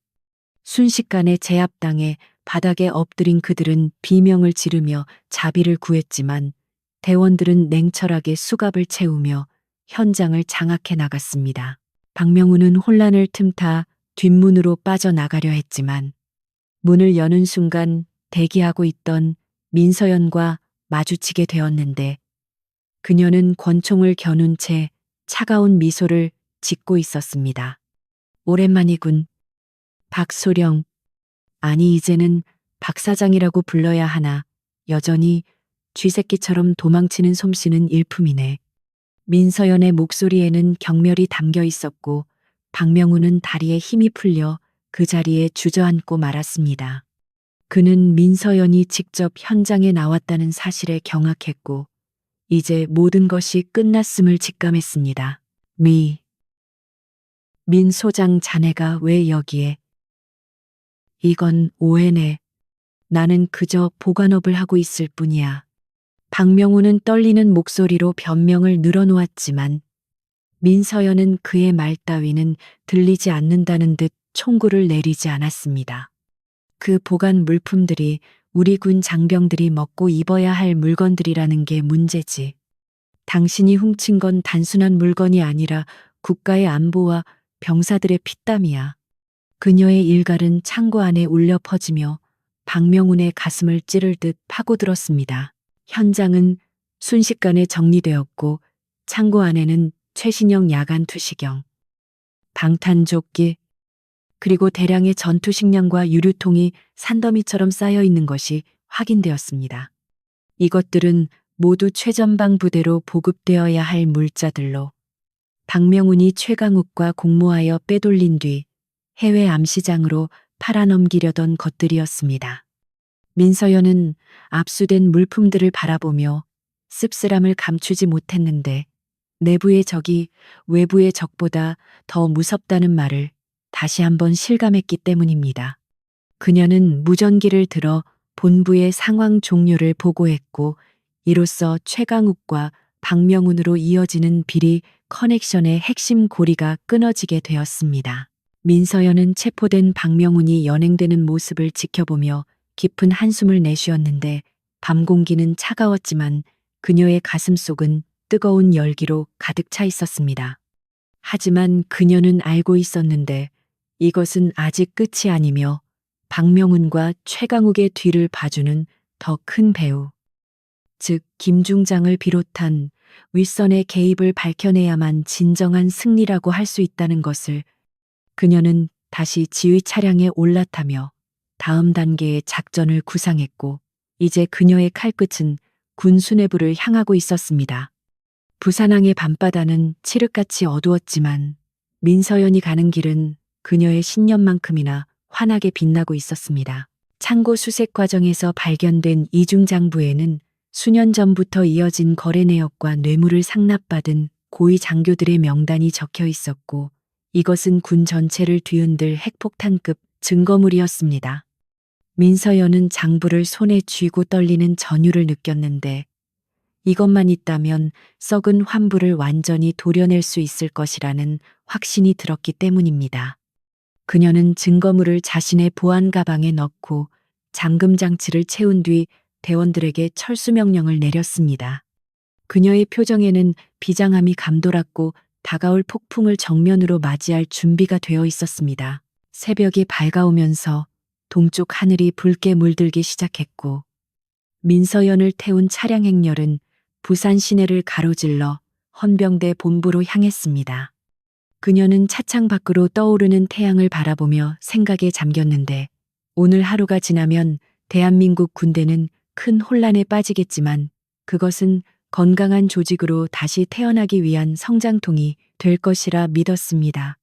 순식간에 제압당해 바닥에 엎드린 그들은 비명을 지르며 자비를 구했지만 대원들은 냉철하게 수갑을 채우며 현장을 장악해 나갔습니다. 박명훈은 혼란을 틈타 뒷문으로 빠져나가려 했지만 문을 여는 순간 대기하고 있던 민서연과 마주치게 되었는데 그녀는 권총을 겨눈 채 차가운 미소를 짓고 있었습니다. 오랜만이군. 박소령. 아니 이제는 박 사장이라고 불러야 하나. 여전히 쥐새끼처럼 도망치는 솜씨는 일품이네. 민서연의 목소리에는 경멸이 담겨 있었고 박명훈은 다리에 힘이 풀려 그 자리에 주저앉고 말았습니다. 그는 민서연이 직접 현장에 나왔다는 사실에 경악했고 이제 모든 것이 끝났음을 직감했습니다. 민 소장 자네가 왜 여기에? 이건 오해네. 나는 그저 보관업을 하고 있을 뿐이야. 박명훈은 떨리는 목소리로 변명을 늘어놓았지만 민서연은 그의 말 따위는 들리지 않는다는 듯 총구를 내리지 않았습니다. 그 보관 물품들이 우리 군 장병들이 먹고 입어야 할 물건들이라는 게 문제지. 당신이 훔친 건 단순한 물건이 아니라 국가의 안보와 병사들의 피땀이야. 그녀의 일갈은 창고 안에 울려 퍼지며 박명훈의 가슴을 찌를 듯 파고들었습니다. 현장은 순식간에 정리되었고 창고 안에는 최신형 야간 투시경, 방탄조끼, 그리고 대량의 전투 식량과 유류통이 산더미처럼 쌓여 있는 것이 확인되었습니다. 이것들은 모두 최전방 부대로 보급되어야 할 물자들로 박명훈이 최강욱과 공모하여 빼돌린 뒤 해외 암시장으로 팔아넘기려던 것들이었습니다. 민서연은 압수된 물품들을 바라보며 씁쓸함을 감추지 못했는데 내부의 적이 외부의 적보다 더 무섭다는 말을 다시 한번 실감했기 때문입니다. 그녀는 무전기를 들어 본부의 상황 종료를 보고했고 이로써 최강욱과 박명훈으로 이어지는 비리 커넥션의 핵심 고리가 끊어지게 되었습니다. 민서연은 체포된 박명훈이 연행되는 모습을 지켜보며 깊은 한숨을 내쉬었는데 밤 공기는 차가웠지만 그녀의 가슴 속은 뜨거운 열기로 가득 차 있었습니다. 하지만 그녀는 알고 있었는데 이것은 아직 끝이 아니며 박명훈과 최강욱의 뒤를 봐주는 더 큰 배우, 즉 김중장을 비롯한 윗선의 개입을 밝혀내야만 진정한 승리라고 할 수 있다는 것을 그녀는 다시 지휘 차량에 올라타며 다음 단계의 작전을 구상했고 이제 그녀의 칼끝은 군 수뇌부를 향하고 있었습니다. 부산항의 밤바다는 칠흑같이 어두웠지만 민서연이 가는 길은 그녀의 신념만큼이나 환하게 빛나고 있었습니다. 창고 수색 과정에서 발견된 이중장부에는 수년 전부터 이어진 거래 내역과 뇌물을 상납받은 고위 장교들의 명단이 적혀 있었고 이것은 군 전체를 뒤흔들 핵폭탄급 증거물이었습니다. 민서연은 장부를 손에 쥐고 떨리는 전율을 느꼈는데 이것만 있다면 썩은 환부를 완전히 도려낼 수 있을 것이라는 확신이 들었기 때문입니다. 그녀는 증거물을 자신의 보안 가방에 넣고 잠금 장치를 채운 뒤 대원들에게 철수 명령을 내렸습니다. 그녀의 표정에는 비장함이 감돌았고 다가올 폭풍을 정면으로 맞이할 준비가 되어 있었습니다. 새벽이 밝아오면서 동쪽 하늘이 붉게 물들기 시작했고 민서연을 태운 차량 행렬은 부산 시내를 가로질러 헌병대 본부로 향했습니다. 그녀는 차창 밖으로 떠오르는 태양을 바라보며 생각에 잠겼는데 오늘 하루가 지나면 대한민국 군대는 큰 혼란에 빠지겠지만 그것은 건강한 조직으로 다시 태어나기 위한 성장통이 될 것이라 믿었습니다.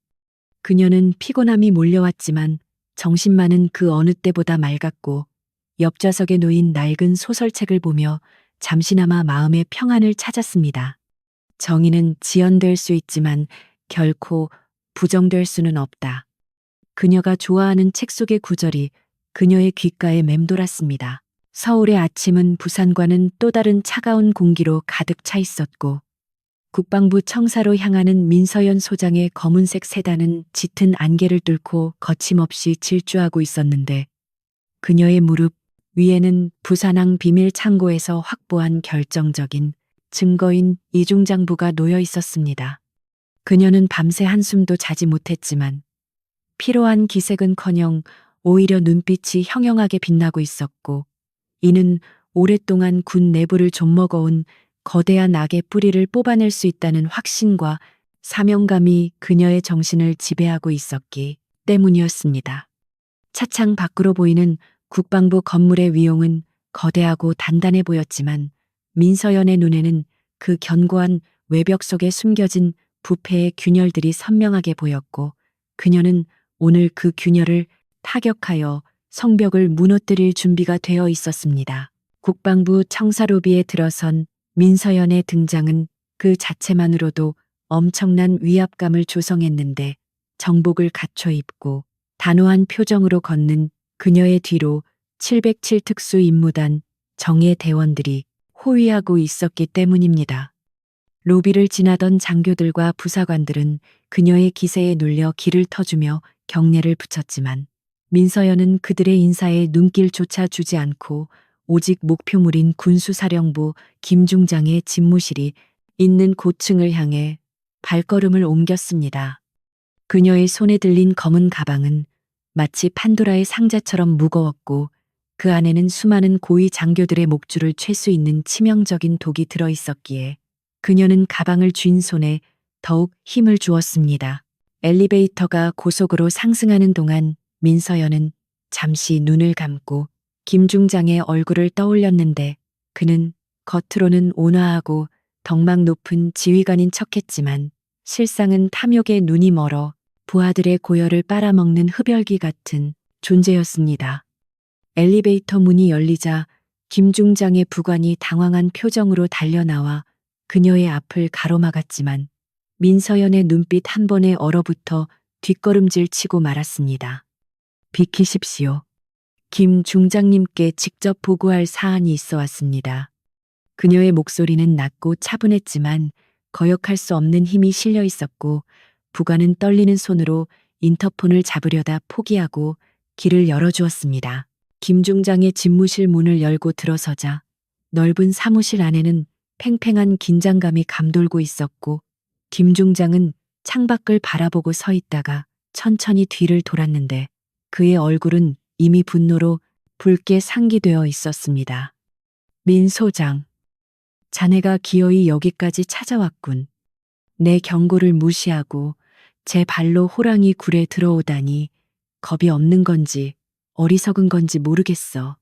그녀는 피곤함이 몰려왔지만 정신만은 그 어느 때보다 맑았고 옆좌석에 놓인 낡은 소설책을 보며 잠시나마 마음의 평안을 찾았습니다. 정의는 지연될 수 있지만 결코 부정될 수는 없다. 그녀가 좋아하는 책 속의 구절이 그녀의 귓가에 맴돌았습니다. 서울의 아침은 부산과는 또 다른 차가운 공기로 가득 차 있었고 국방부 청사로 향하는 민서연 소장의 검은색 세단은 짙은 안개를 뚫고 거침없이 질주하고 있었는데 그녀의 무릎 위에는 부산항 비밀 창고에서 확보한 결정적인 증거인 이중장부가 놓여 있었습니다. 그녀는 밤새 한숨도 자지 못했지만 피로한 기색은커녕 오히려 눈빛이 형형하게 빛나고 있었고 이는 오랫동안 군 내부를 좀먹어온 거대한 악의 뿌리를 뽑아낼 수 있다는 확신과 사명감이 그녀의 정신을 지배하고 있었기 때문이었습니다. 차창 밖으로 보이는 국방부 건물의 위용은 거대하고 단단해 보였지만 민서연의 눈에는 그 견고한 외벽 속에 숨겨진 부패의 균열들이 선명하게 보였고 그녀는 오늘 그 균열을 타격하여 성벽을 무너뜨릴 준비가 되어 있었습니다. 국방부 청사 로비에 들어선 민서연의 등장은 그 자체만으로도 엄청난 위압감을 조성했는데 정복을 갖춰 입고 단호한 표정으로 걷는 그녀의 뒤로 707 특수 임무단 정예 대원들이 호위하고 있었기 때문입니다. 로비를 지나던 장교들과 부사관들은 그녀의 기세에 눌려 길을 터주며 경례를 붙였지만 민서연은 그들의 인사에 눈길조차 주지 않고 오직 목표물인 군수사령부 김중장의 집무실이 있는 고층을 향해 발걸음을 옮겼습니다. 그녀의 손에 들린 검은 가방은 마치 판도라의 상자처럼 무거웠고 그 안에는 수많은 고위 장교들의 목줄을 칠 수 있는 치명적인 독이 들어 있었기에 그녀는 가방을 쥔 손에 더욱 힘을 주었습니다. 엘리베이터가 고속으로 상승하는 동안 민서연은 잠시 눈을 감고 김중장의 얼굴을 떠올렸는데 그는 겉으로는 온화하고 덕망 높은 지휘관인 척했지만 실상은 탐욕에 눈이 멀어 부하들의 고열을 빨아먹는 흡혈귀 같은 존재였습니다. 엘리베이터 문이 열리자 김중장의 부관이 당황한 표정으로 달려나와 그녀의 앞을 가로막았지만 민서연의 눈빛 한 번에 얼어붙어 뒷걸음질 치고 말았습니다. 비키십시오. 김 중장님께 직접 보고할 사안이 있어 왔습니다. 그녀의 목소리는 낮고 차분했지만 거역할 수 없는 힘이 실려 있었고 부관은 떨리는 손으로 인터폰을 잡으려다 포기하고 길을 열어주었습니다. 김 중장의 집무실 문을 열고 들어서자 넓은 사무실 안에는 팽팽한 긴장감이 감돌고 있었고 김 중장은 창밖을 바라보고 서 있다가 천천히 뒤를 돌았는데 그의 얼굴은 이미 분노로 붉게 상기되어 있었습니다. 민 소장, 자네가 기어이 여기까지 찾아왔군. 내 경고를 무시하고 제 발로 호랑이 굴에 들어오다니 겁이 없는 건지 어리석은 건지 모르겠어.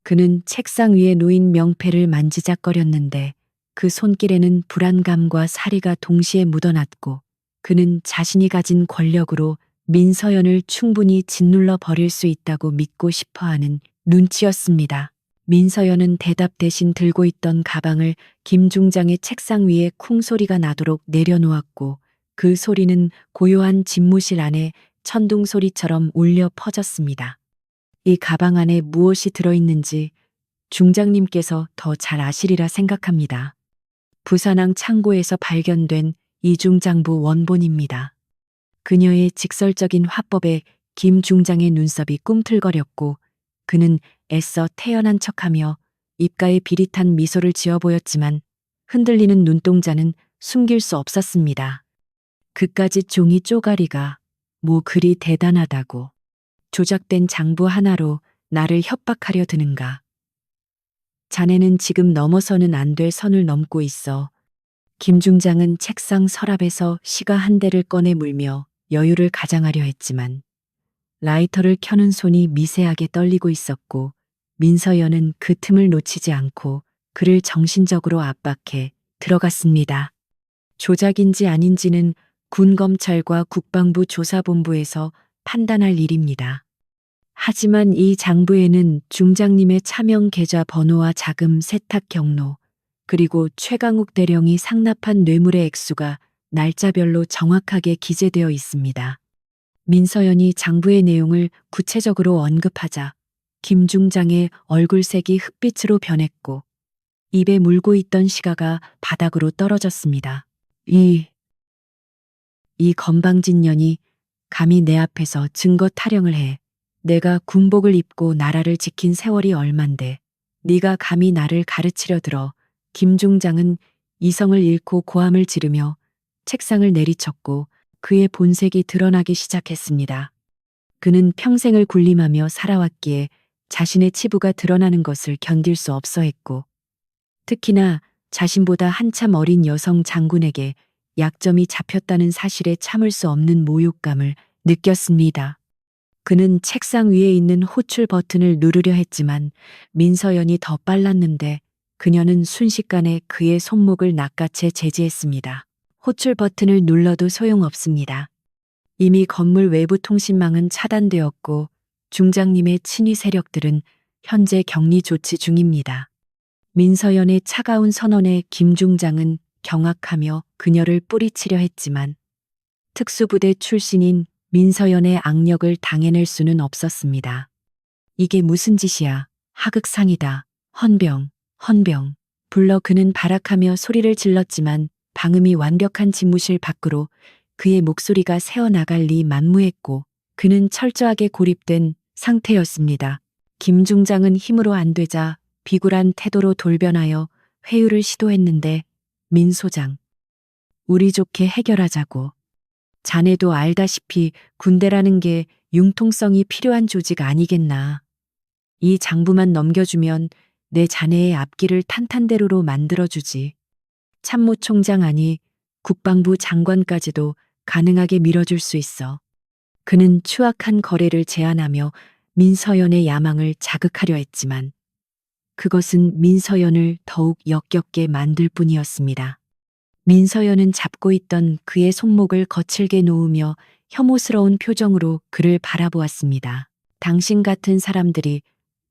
그는 책상 위에 놓인 명패를 만지작거렸는데 그 손길에는 불안감과 사리가 동시에 묻어났고 그는 자신이 가진 권력으로 민서연을 충분히 짓눌러 버릴 수 있다고 믿고 싶어하는 눈치였습니다. 민서연은 대답 대신 들고 있던 가방을 김 중장의 책상 위에 쿵 소리가 나도록 내려놓았고 그 소리는 고요한 집무실 안에 천둥 소리처럼 울려 퍼졌습니다. 이 가방 안에 무엇이 들어있는지 중장님께서 더 잘 아시리라 생각합니다. 부산항 창고에서 발견된 이중장부 원본입니다. 그녀의 직설적인 화법에 김 중장의 눈썹이 꿈틀거렸고 그는 애써 태연한 척하며 입가에 비릿한 미소를 지어 보였지만 흔들리는 눈동자는 숨길 수 없었습니다. 그까짓 종이 쪼가리가 뭐 그리 대단하다고. 조작된 장부 하나로 나를 협박하려 드는가. 자네는 지금 넘어서는 안 될 선을 넘고 있어. 김 중장은 책상 서랍에서 시가 한 대를 꺼내 물며 여유를 가장하려 했지만 라이터를 켜는 손이 미세하게 떨리고 있었고 민서연은 그 틈을 놓치지 않고 그를 정신적으로 압박해 들어갔습니다. 조작인지 아닌지는 군검찰과 국방부 조사본부에서 판단할 일입니다. 하지만 이 장부에는 중장님의 차명 계좌 번호와 자금 세탁 경로, 그리고 최강욱 대령이 상납한 뇌물의 액수가 날짜별로 정확하게 기재되어 있습니다. 민서연이 장부의 내용을 구체적으로 언급하자 김 중장의 얼굴색이 흑빛으로 변했고 입에 물고 있던 시가가 바닥으로 떨어졌습니다. 이 건방진 년이 감히 내 앞에서 증거 타령을 해. 내가 군복을 입고 나라를 지킨 세월이 얼만데 네가 감히 나를 가르치려 들어. 김 중장은 이성을 잃고 고함을 지르며 책상을 내리쳤고 그의 본색이 드러나기 시작했습니다. 그는 평생을 군림하며 살아왔기에 자신의 치부가 드러나는 것을 견딜 수 없어 했고 특히나 자신보다 한참 어린 여성 장군에게 약점이 잡혔다는 사실에 참을 수 없는 모욕감을 느꼈습니다. 그는 책상 위에 있는 호출 버튼을 누르려 했지만 민서연이 더 빨랐는데 그녀는 순식간에 그의 손목을 낚아채 제지했습니다. 호출 버튼을 눌러도 소용없습니다. 이미 건물 외부 통신망은 차단되었고 중장님의 친위 세력들은 현재 격리 조치 중입니다. 민서연의 차가운 선언에 김 중장은 경악하며 그녀를 뿌리치려 했지만 특수부대 출신인 민서연의 악력을 당해낼 수는 없었습니다. 이게 무슨 짓이야. 하극상이다. 헌병, 헌병. 불러 그는 발악하며 소리를 질렀지만 방음이 완벽한 집무실 밖으로 그의 목소리가 새어나갈 리 만무했고 그는 철저하게 고립된 상태였습니다. 김 중장은 힘으로 안 되자 비굴한 태도로 돌변하여 회유를 시도했는데 민 소장, 우리 좋게 해결하자고. 자네도 알다시피 군대라는 게 융통성이 필요한 조직 아니겠나. 이 장부만 넘겨주면 내 자네의 앞길을 탄탄대로로 만들어주지. 참모총장 아니 국방부 장관까지도 가능하게 밀어줄 수 있어. 그는 추악한 거래를 제안하며 민서연의 야망을 자극하려 했지만 그것은 민서연을 더욱 역겹게 만들 뿐이었습니다. 민서연은 잡고 있던 그의 손목을 거칠게 놓으며 혐오스러운 표정으로 그를 바라보았습니다. 당신 같은 사람들이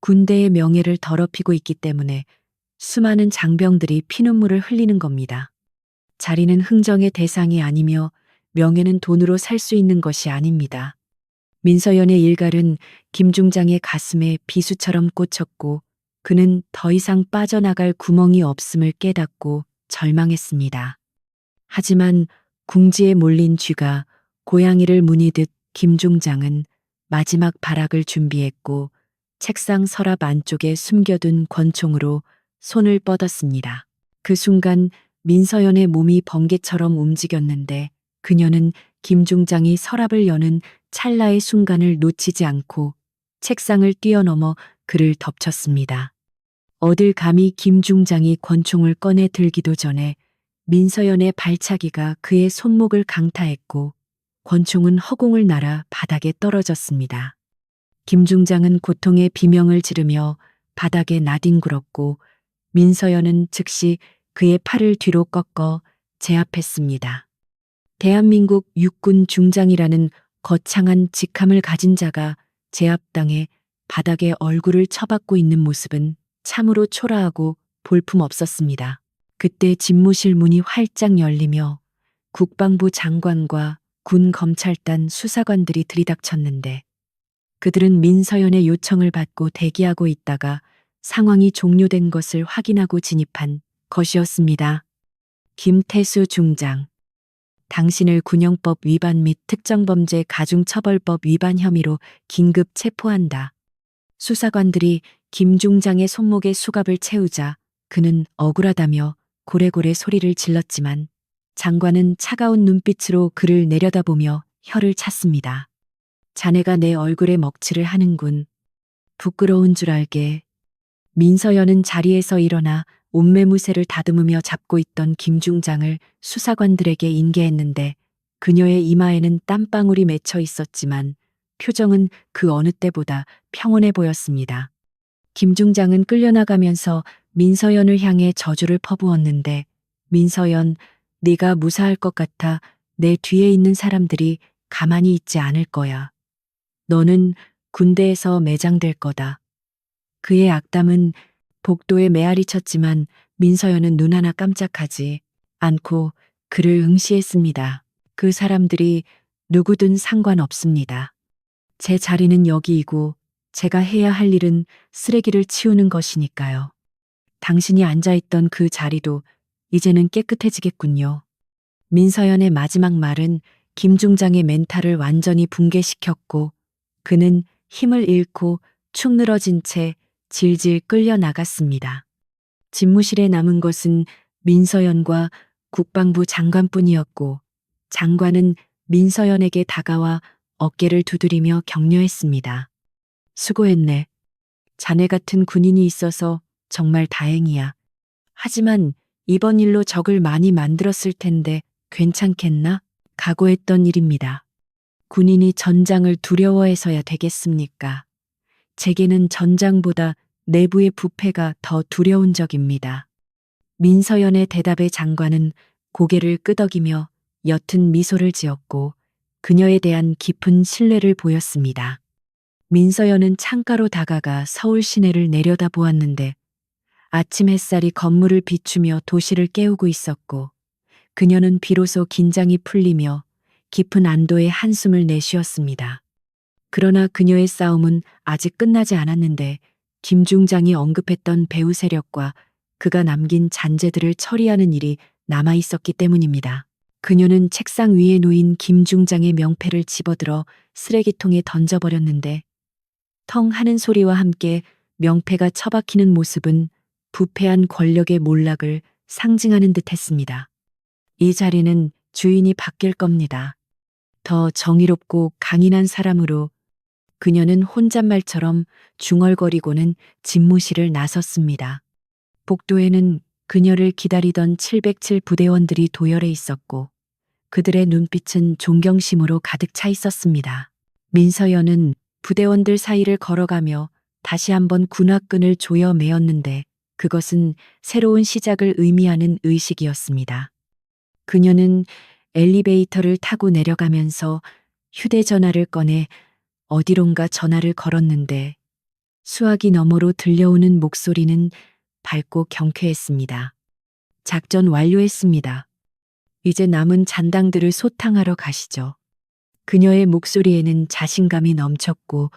군대의 명예를 더럽히고 있기 때문에 수많은 장병들이 피눈물을 흘리는 겁니다. 자리는 흥정의 대상이 아니며 명예는 돈으로 살 수 있는 것이 아닙니다. 민서연의 일갈은 김 중장의 가슴에 비수처럼 꽂혔고 그는 더 이상 빠져나갈 구멍이 없음을 깨닫고 절망했습니다. 하지만 궁지에 몰린 쥐가 고양이를 무니듯 김 중장은 마지막 발악을 준비했고 책상 서랍 안쪽에 숨겨둔 권총으로 손을 뻗었습니다. 그 순간 민서연의 몸이 번개처럼 움직였는데 그녀는 김 중장이 서랍을 여는 찰나의 순간을 놓치지 않고 책상을 뛰어넘어 그를 덮쳤습니다. 어딜 감히 김 중장이 권총을 꺼내 들기도 전에 민서연의 발차기가 그의 손목을 강타했고 권총은 허공을 날아 바닥에 떨어졌습니다. 김 중장은 고통의 비명을 지르며 바닥에 나뒹굴었고 민서연은 즉시 그의 팔을 뒤로 꺾어 제압했습니다. 대한민국 육군 중장이라는 거창한 직함을 가진 자가 제압당해 바닥에 얼굴을 처박고 있는 모습은 참으로 초라하고 볼품없었습니다. 그때 집무실 문이 활짝 열리며 국방부 장관과 군 검찰단 수사관들이 들이닥쳤는데 그들은 민서연의 요청을 받고 대기하고 있다가 상황이 종료된 것을 확인하고 진입한 것이었습니다. 김태수 중장. 당신을 군형법 위반 및 특정범죄 가중처벌법 위반 혐의로 긴급 체포한다. 수사관들이 김 중장의 손목에 수갑을 채우자 그는 억울하다며 고래고래 소리를 질렀지만 장관은 차가운 눈빛으로 그를 내려다보며 혀를 찼습니다. 자네가 내 얼굴에 먹칠을 하는군. 부끄러운 줄 알게. 민서연은 자리에서 일어나 옷매무새를 다듬으며 잡고 있던 김 중장을 수사관들에게 인계했는데 그녀의 이마에는 땀방울이 맺혀 있었지만 표정은 그 어느 때보다 평온해 보였습니다. 김 중장은 끌려나가면서 민서연을 향해 저주를 퍼부었는데 민서연, 네가 무사할 것 같아 내 뒤에 있는 사람들이 가만히 있지 않을 거야. 너는 군대에서 매장될 거다. 그의 악담은 복도에 메아리 쳤지만 민서연은 눈 하나 깜짝하지 않고 그를 응시했습니다. 그 사람들이 누구든 상관없습니다. 제 자리는 여기이고 제가 해야 할 일은 쓰레기를 치우는 것이니까요. 당신이 앉아있던 그 자리도 이제는 깨끗해지겠군요. 민서연의 마지막 말은 김 중장의 멘탈을 완전히 붕괴시켰고 그는 힘을 잃고 축 늘어진 채 질질 끌려 나갔습니다. 집무실에 남은 것은 민서연과 국방부 장관뿐이었고 장관은 민서연에게 다가와 어깨를 두드리며 격려했습니다. 수고했네. 자네 같은 군인이 있어서 정말 다행이야. 하지만 이번 일로 적을 많이 만들었을 텐데 괜찮겠나? 각오했던 일입니다. 군인이 전장을 두려워해서야 되겠습니까? 제게는 전장보다 내부의 부패가 더 두려운 적입니다. 민서연의 대답에 장관은 고개를 끄덕이며 옅은 미소를 지었고 그녀에 대한 깊은 신뢰를 보였습니다. 민서연은 창가로 다가가 서울 시내를 내려다보았는데 아침 햇살이 건물을 비추며 도시를 깨우고 있었고 그녀는 비로소 긴장이 풀리며 깊은 안도의 한숨을 내쉬었습니다. 그러나 그녀의 싸움은 아직 끝나지 않았는데 김 중장이 언급했던 배후 세력과 그가 남긴 잔재들을 처리하는 일이 남아 있었기 때문입니다. 그녀는 책상 위에 놓인 김 중장의 명패를 집어들어 쓰레기통에 던져버렸는데 텅 하는 소리와 함께 명패가 처박히는 모습은 부패한 권력의 몰락을 상징하는 듯 했습니다. 이 자리는 주인이 바뀔 겁니다. 더 정의롭고 강인한 사람으로. 그녀는 혼잣말처럼 중얼거리고는 집무실을 나섰습니다. 복도에는 그녀를 기다리던 707 부대원들이 도열해 있었고 그들의 눈빛은 존경심으로 가득 차 있었습니다. 민서연은 부대원들 사이를 걸어가며 다시 한번 군화끈을 조여 매었는데 그것은 새로운 시작을 의미하는 의식이었습니다. 그녀는 엘리베이터를 타고 내려가면서 휴대전화를 꺼내 어디론가 전화를 걸었는데 수화기 너머로 들려오는 목소리는 밝고 경쾌했습니다. 작전 완료했습니다. 이제 남은 잔당들을 소탕하러 가시죠. 그녀의 목소리에는 자신감이 넘쳤고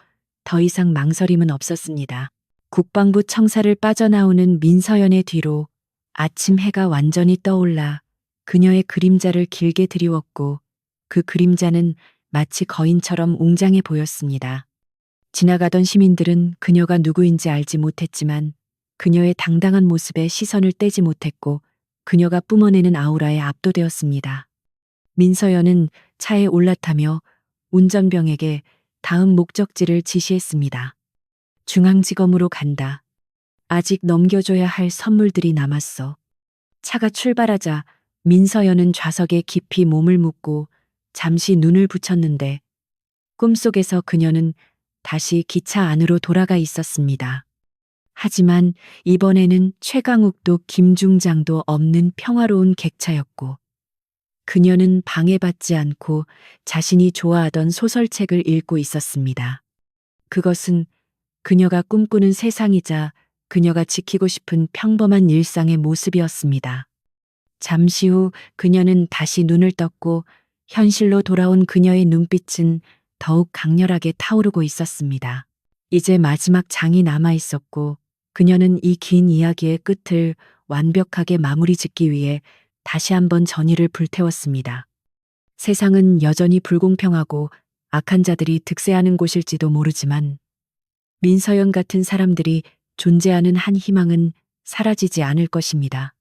더 이상 망설임은 없었습니다. 국방부 청사를 빠져나오는 민서연의 뒤로 아침 해가 완전히 떠올라 그녀의 그림자를 길게 드리웠고 그 그림자는 마치 거인처럼 웅장해 보였습니다. 지나가던 시민들은 그녀가 누구인지 알지 못했지만 그녀의 당당한 모습에 시선을 떼지 못했고 그녀가 뿜어내는 아우라에 압도되었습니다. 민서연은 차에 올라타며 운전병에게 다음 목적지를 지시했습니다. 중앙지검으로 간다. 아직 넘겨줘야 할 선물들이 남았어. 차가 출발하자 민서연은 좌석에 깊이 몸을 묻고 잠시 눈을 붙였는데 꿈속에서 그녀는 다시 기차 안으로 돌아가 있었습니다. 하지만 이번에는 최강욱도 김중장도 없는 평화로운 객차였고 그녀는 방해받지 않고 자신이 좋아하던 소설책을 읽고 있었습니다. 그것은 그녀가 꿈꾸는 세상이자 그녀가 지키고 싶은 평범한 일상의 모습이었습니다. 잠시 후 그녀는 다시 눈을 떴고 현실로 돌아온 그녀의 눈빛은 더욱 강렬하게 타오르고 있었습니다. 이제 마지막 장이 남아 있었고 그녀는 이 긴 이야기의 끝을 완벽하게 마무리 짓기 위해 다시 한번 전의를 불태웠습니다. 세상은 여전히 불공평하고 악한 자들이 득세하는 곳일지도 모르지만 민서연 같은 사람들이 존재하는 한 희망은 사라지지 않을 것입니다.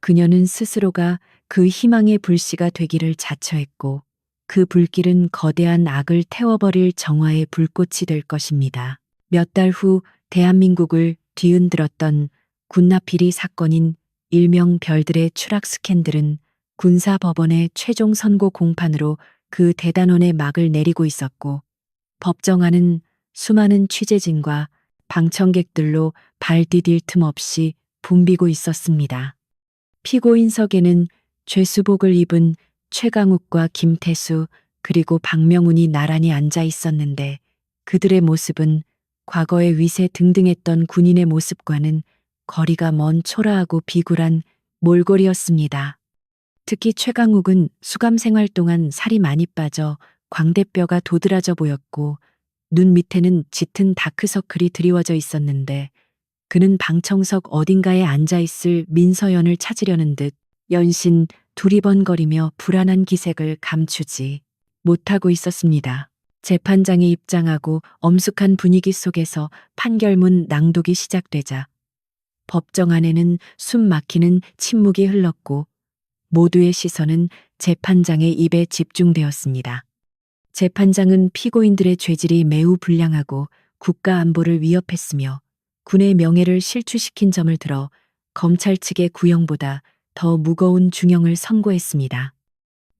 그녀는 스스로가 그 희망의 불씨가 되기를 자처했고 그 불길은 거대한 악을 태워버릴 정화의 불꽃이 될 것입니다. 몇 달 후 대한민국을 뒤흔들었던 군나피리 사건인 일명 별들의 추락 스캔들은 군사법원의 최종 선고 공판으로 그 대단원의 막을 내리고 있었고 법정안은 수많은 취재진과 방청객들로 발 디딜 틈 없이 붐비고 있었습니다. 피고인석에는 죄수복을 입은 최강욱과 김태수 그리고 박명훈이 나란히 앉아 있었는데 그들의 모습은 과거에 위세 등등했던 군인의 모습과는 거리가 먼 초라하고 비굴한 몰골이었습니다. 특히 최강욱은 수감 생활 동안 살이 많이 빠져 광대뼈가 도드라져 보였고 눈 밑에는 짙은 다크서클이 드리워져 있었는데 그는 방청석 어딘가에 앉아있을 민서연을 찾으려는 듯 연신 두리번거리며 불안한 기색을 감추지 못하고 있었습니다. 재판장이 입장하고 엄숙한 분위기 속에서 판결문 낭독이 시작되자 법정 안에는 숨 막히는 침묵이 흘렀고 모두의 시선은 재판장의 입에 집중되었습니다. 재판장은 피고인들의 죄질이 매우 불량하고 국가 안보를 위협했으며 군의 명예를 실추시킨 점을 들어 검찰 측의 구형보다 더 무거운 중형을 선고했습니다.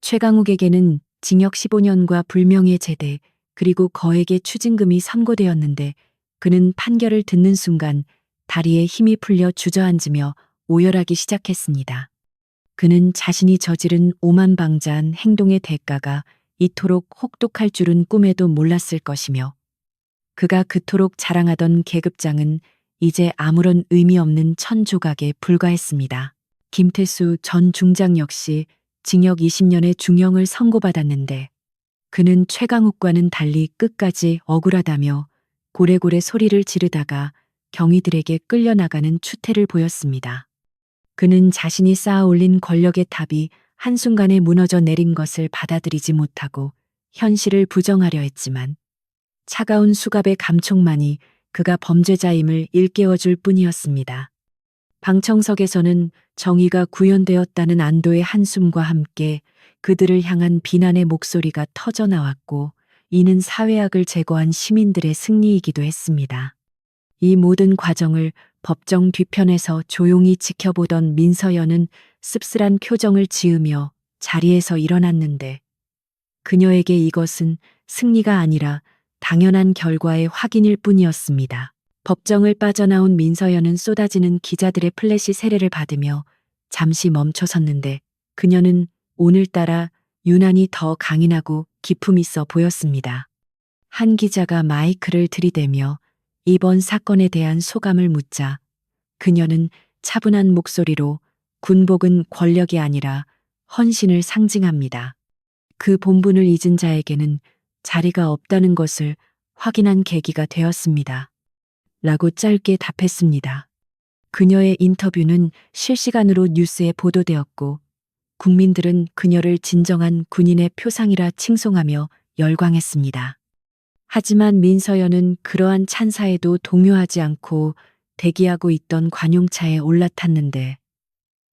최강욱에게는 징역 15년과 불명예 제대 그리고 거액의 추징금이 선고되었는데 그는 판결을 듣는 순간 다리에 힘이 풀려 주저앉으며 오열하기 시작했습니다. 그는 자신이 저지른 오만방자한 행동의 대가가 이토록 혹독할 줄은 꿈에도 몰랐을 것이며 그가 그토록 자랑하던 계급장은 이제 아무런 의미 없는 천조각에 불과했습니다. 김태수 전 중장 역시 징역 20년의 중형을 선고받았는데 그는 최강욱과는 달리 끝까지 억울하다며 고래고래 소리를 지르다가 경위들에게 끌려나가는 추태를 보였습니다. 그는 자신이 쌓아올린 권력의 탑이 한순간에 무너져 내린 것을 받아들이지 못하고 현실을 부정하려 했지만 차가운 수갑의 감촉만이 그가 범죄자임을 일깨워줄 뿐이었습니다. 방청석에서는 정의가 구현되었다는 안도의 한숨과 함께 그들을 향한 비난의 목소리가 터져나왔고 이는 사회악을 제거한 시민들의 승리이기도 했습니다. 이 모든 과정을 법정 뒤편에서 조용히 지켜보던 민서연은 씁쓸한 표정을 지으며 자리에서 일어났는데 그녀에게 이것은 승리가 아니라 당연한 결과의 확인일 뿐이었습니다. 법정을 빠져나온 민서연은 쏟아지는 기자들의 플래시 세례를 받으며 잠시 멈춰섰는데 그녀는 오늘따라 유난히 더 강인하고 기품 있어 보였습니다. 한 기자가 마이크를 들이대며 이번 사건에 대한 소감을 묻자 그녀는 차분한 목소리로 군복은 권력이 아니라 헌신을 상징합니다. 그 본분을 잊은 자에게는 자리가 없다는 것을 확인한 계기가 되었습니다. 라고 짧게 답했습니다. 그녀의 인터뷰는 실시간으로 뉴스에 보도되었고 국민들은 그녀를 진정한 군인의 표상이라 칭송하며 열광했습니다. 하지만 민서연은 그러한 찬사에도 동요하지 않고 대기하고 있던 관용차에 올라탔는데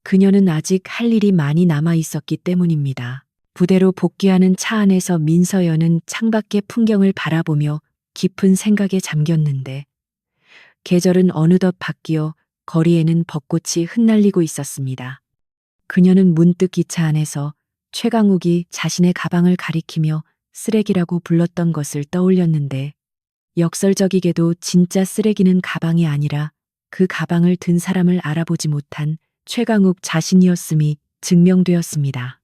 그녀는 아직 할 일이 많이 남아 있었기 때문입니다. 부대로 복귀하는 차 안에서 민서연은 창밖의 풍경을 바라보며 깊은 생각에 잠겼는데 계절은 어느덧 바뀌어 거리에는 벚꽃이 흩날리고 있었습니다. 그녀는 문득 기차 안에서 최강욱이 자신의 가방을 가리키며 쓰레기라고 불렀던 것을 떠올렸는데 역설적이게도 진짜 쓰레기는 가방이 아니라 그 가방을 든 사람을 알아보지 못한 최강욱 자신이었음이 증명되었습니다.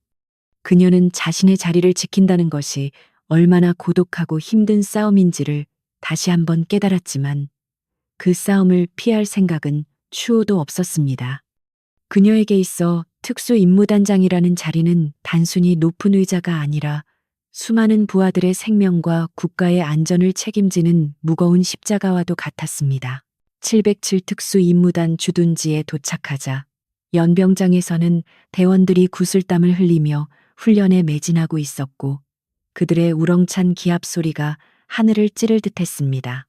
그녀는 자신의 자리를 지킨다는 것이 얼마나 고독하고 힘든 싸움인지를 다시 한번 깨달았지만 그 싸움을 피할 생각은 추호도 없었습니다. 그녀에게 있어 특수임무단장이라는 자리는 단순히 높은 의자가 아니라 수많은 부하들의 생명과 국가의 안전을 책임지는 무거운 십자가와도 같았습니다. 707 특수 임무단 주둔지에 도착하자 연병장에서는 대원들이 구슬땀을 흘리며 훈련에 매진하고 있었고 그들의 우렁찬 기합 소리가 하늘을 찌를 듯했습니다.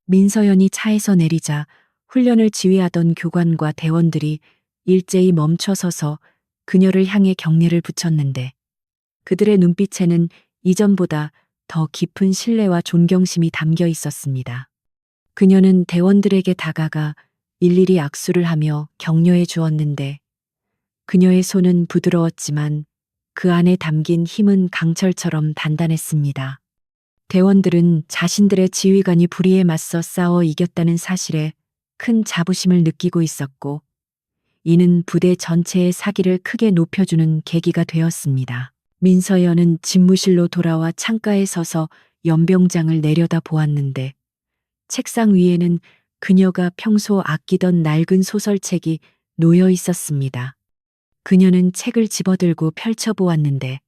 민서연이 차에서 내리자 훈련을 지휘하던 교관과 대원들이 일제히 멈춰서서 그녀를 향해 경례를 붙였는데 그들의 눈빛에는 이전보다 더 깊은 신뢰와 존경심이 담겨 있었습니다. 그녀는 대원들에게 다가가 일일이 악수를 하며 격려해 주었는데 그녀의 손은 부드러웠지만 그 안에 담긴 힘은 강철처럼 단단했습니다. 대원들은 자신들의 지휘관이 불의에 맞서 싸워 이겼다는 사실에 큰 자부심을 느끼고 있었고 이는 부대 전체의 사기를 크게 높여주는 계기가 되었습니다. 민서연은 집무실로 돌아와 창가에 서서 연병장을 내려다 보았는데 책상 위에는 그녀가 평소 아끼던 낡은 소설책이 놓여 있었습니다. 그녀는 책을 집어들고 펼쳐보았는데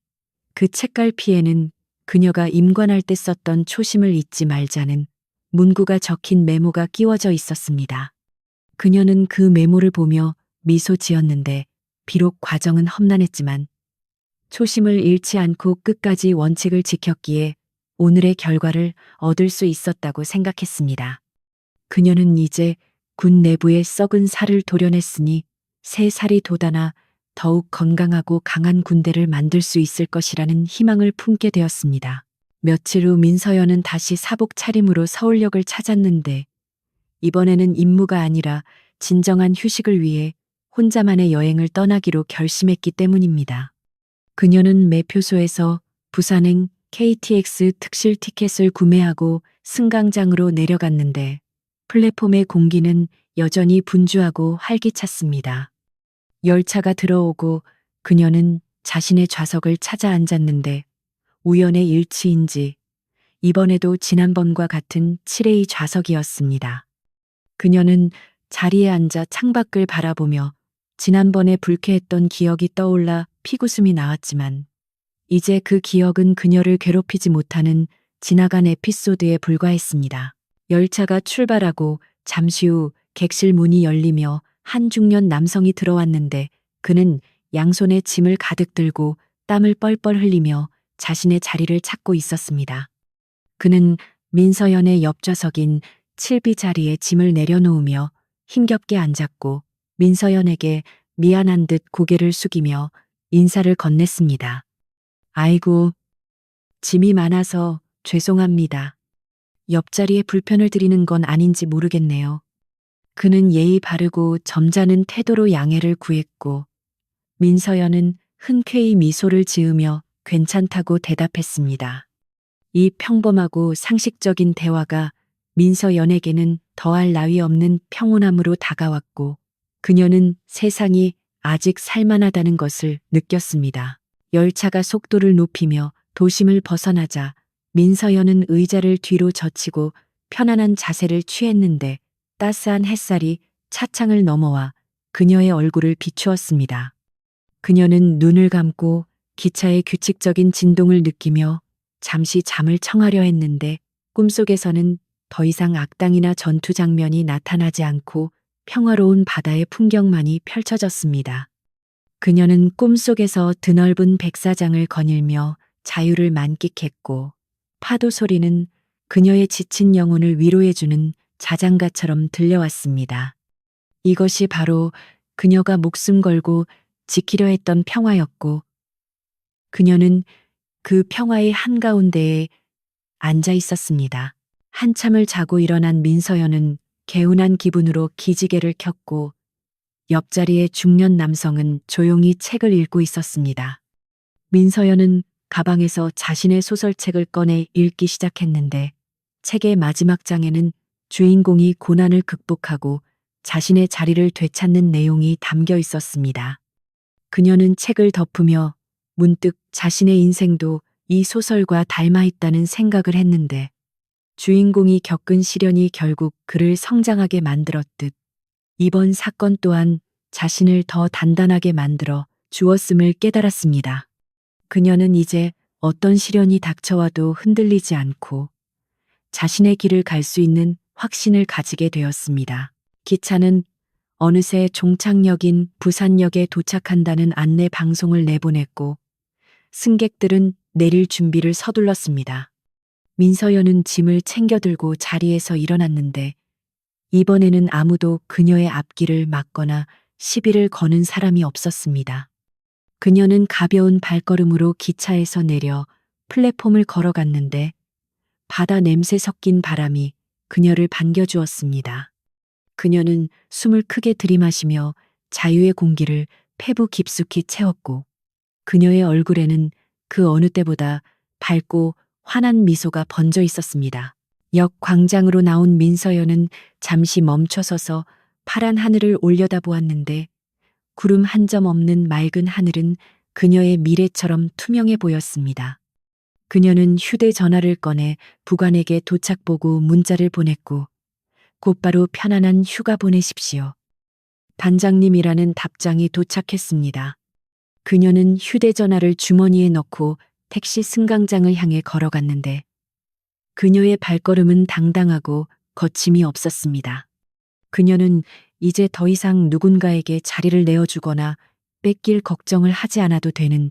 그 책갈피에는 그녀가 임관할 때 썼던 초심을 잊지 말자는 문구가 적힌 메모가 끼워져 있었습니다. 그녀는 그 메모를 보며 미소 지었는데 비록 과정은 험난했지만 초심을 잃지 않고 끝까지 원칙을 지켰기에 오늘의 결과를 얻을 수 있었다고 생각했습니다. 그녀는 이제 군 내부의 썩은 살을 도려냈으니 새 살이 돋아나 더욱 건강하고 강한 군대를 만들 수 있을 것이라는 희망을 품게 되었습니다. 며칠 후 민서연은 다시 사복 차림으로 서울역을 찾았는데 이번에는 임무가 아니라 진정한 휴식을 위해 혼자만의 여행을 떠나기로 결심했기 때문입니다. 그녀는 매표소에서 부산행 KTX 특실 티켓을 구매하고 승강장으로 내려갔는데 플랫폼의 공기는 여전히 분주하고 활기찼습니다. 열차가 들어오고 그녀는 자신의 좌석을 찾아 앉았는데 우연의 일치인지 이번에도 지난번과 같은 7A 좌석이었습니다. 그녀는 자리에 앉아 창밖을 바라보며 지난번에 불쾌했던 기억이 떠올라 피구숨이 나왔지만 이제 그 기억은 그녀를 괴롭히지 못하는 지나간 에피소드에 불과했습니다. 열차가 출발하고 잠시 후 객실 문이 열리며 한 중년 남성이 들어왔는데 그는 양손에 짐을 가득 들고 땀을 뻘뻘 흘리며 자신의 자리를 찾고 있었습니다. 그는 민서연의 옆좌석인 7B 자리에 짐을 내려놓으며 힘겹게 앉았고 민서연에게 미안한 듯 고개를 숙이며 인사를 건넸습니다. 아이고, 짐이 많아서 죄송합니다. 옆자리에 불편을 드리는 건 아닌지 모르겠네요. 그는 예의 바르고 점잖은 태도로 양해를 구했고 민서연은 흔쾌히 미소를 지으며 괜찮다고 대답했습니다. 이 평범하고 상식적인 대화가 민서연에게는 더할 나위 없는 평온함으로 다가왔고 그녀는 세상이 아직 살만하다는 것을 느꼈습니다. 열차가 속도를 높이며 도심을 벗어나자 민서연은 의자를 뒤로 젖히고 편안한 자세를 취했는데 따스한 햇살이 차창을 넘어와 그녀의 얼굴을 비추었습니다. 그녀는 눈을 감고 기차의 규칙적인 진동을 느끼며 잠시 잠을 청하려 했는데 꿈속에서는 더 이상 악당이나 전투 장면이 나타나지 않고 평화로운 바다의 풍경만이 펼쳐졌습니다. 그녀는 꿈속에서 드넓은 백사장을 거닐며 자유를 만끽했고 파도 소리는 그녀의 지친 영혼을 위로해주는 자장가처럼 들려왔습니다. 이것이 바로 그녀가 목숨 걸고 지키려 했던 평화였고 그녀는 그 평화의 한가운데에 앉아 있었습니다. 한참을 자고 일어난 민서연은 개운한 기분으로 기지개를 켰고 옆자리의 중년 남성은 조용히 책을 읽고 있었습니다. 민서연은 가방에서 자신의 소설책을 꺼내 읽기 시작했는데 책의 마지막 장에는 주인공이 고난을 극복하고 자신의 자리를 되찾는 내용이 담겨 있었습니다. 그녀는 책을 덮으며 문득 자신의 인생도 이 소설과 닮아 있다는 생각을 했는데 주인공이 겪은 시련이 결국 그를 성장하게 만들었듯 이번 사건 또한 자신을 더 단단하게 만들어 주었음을 깨달았습니다. 그녀는 이제 어떤 시련이 닥쳐와도 흔들리지 않고 자신의 길을 갈 수 있는 확신을 가지게 되었습니다. 기차는 어느새 종착역인 부산역에 도착한다는 안내 방송을 내보냈고 승객들은 내릴 준비를 서둘렀습니다. 민서연은 짐을 챙겨들고 자리에서 일어났는데 이번에는 아무도 그녀의 앞길을 막거나 시비를 거는 사람이 없었습니다. 그녀는 가벼운 발걸음으로 기차에서 내려 플랫폼을 걸어갔는데 바다 냄새 섞인 바람이 그녀를 반겨주었습니다. 그녀는 숨을 크게 들이마시며 자유의 공기를 폐부 깊숙이 채웠고 그녀의 얼굴에는 그 어느 때보다 밝고 환한 미소가 번져 있었습니다. 역 광장으로 나온 민서연은 잠시 멈춰서서 파란 하늘을 올려다보았는데 구름 한 점 없는 맑은 하늘은 그녀의 미래처럼 투명해 보였습니다. 그녀는 휴대전화를 꺼내 부관에게 도착보고 문자를 보냈고 곧바로 편안한 휴가 보내십시오. 단장님이라는 답장이 도착했습니다. 그녀는 휴대전화를 주머니에 넣고 택시 승강장을 향해 걸어갔는데 그녀의 발걸음은 당당하고 거침이 없었습니다. 그녀는 이제 더 이상 누군가에게 자리를 내어주거나 뺏길 걱정을 하지 않아도 되는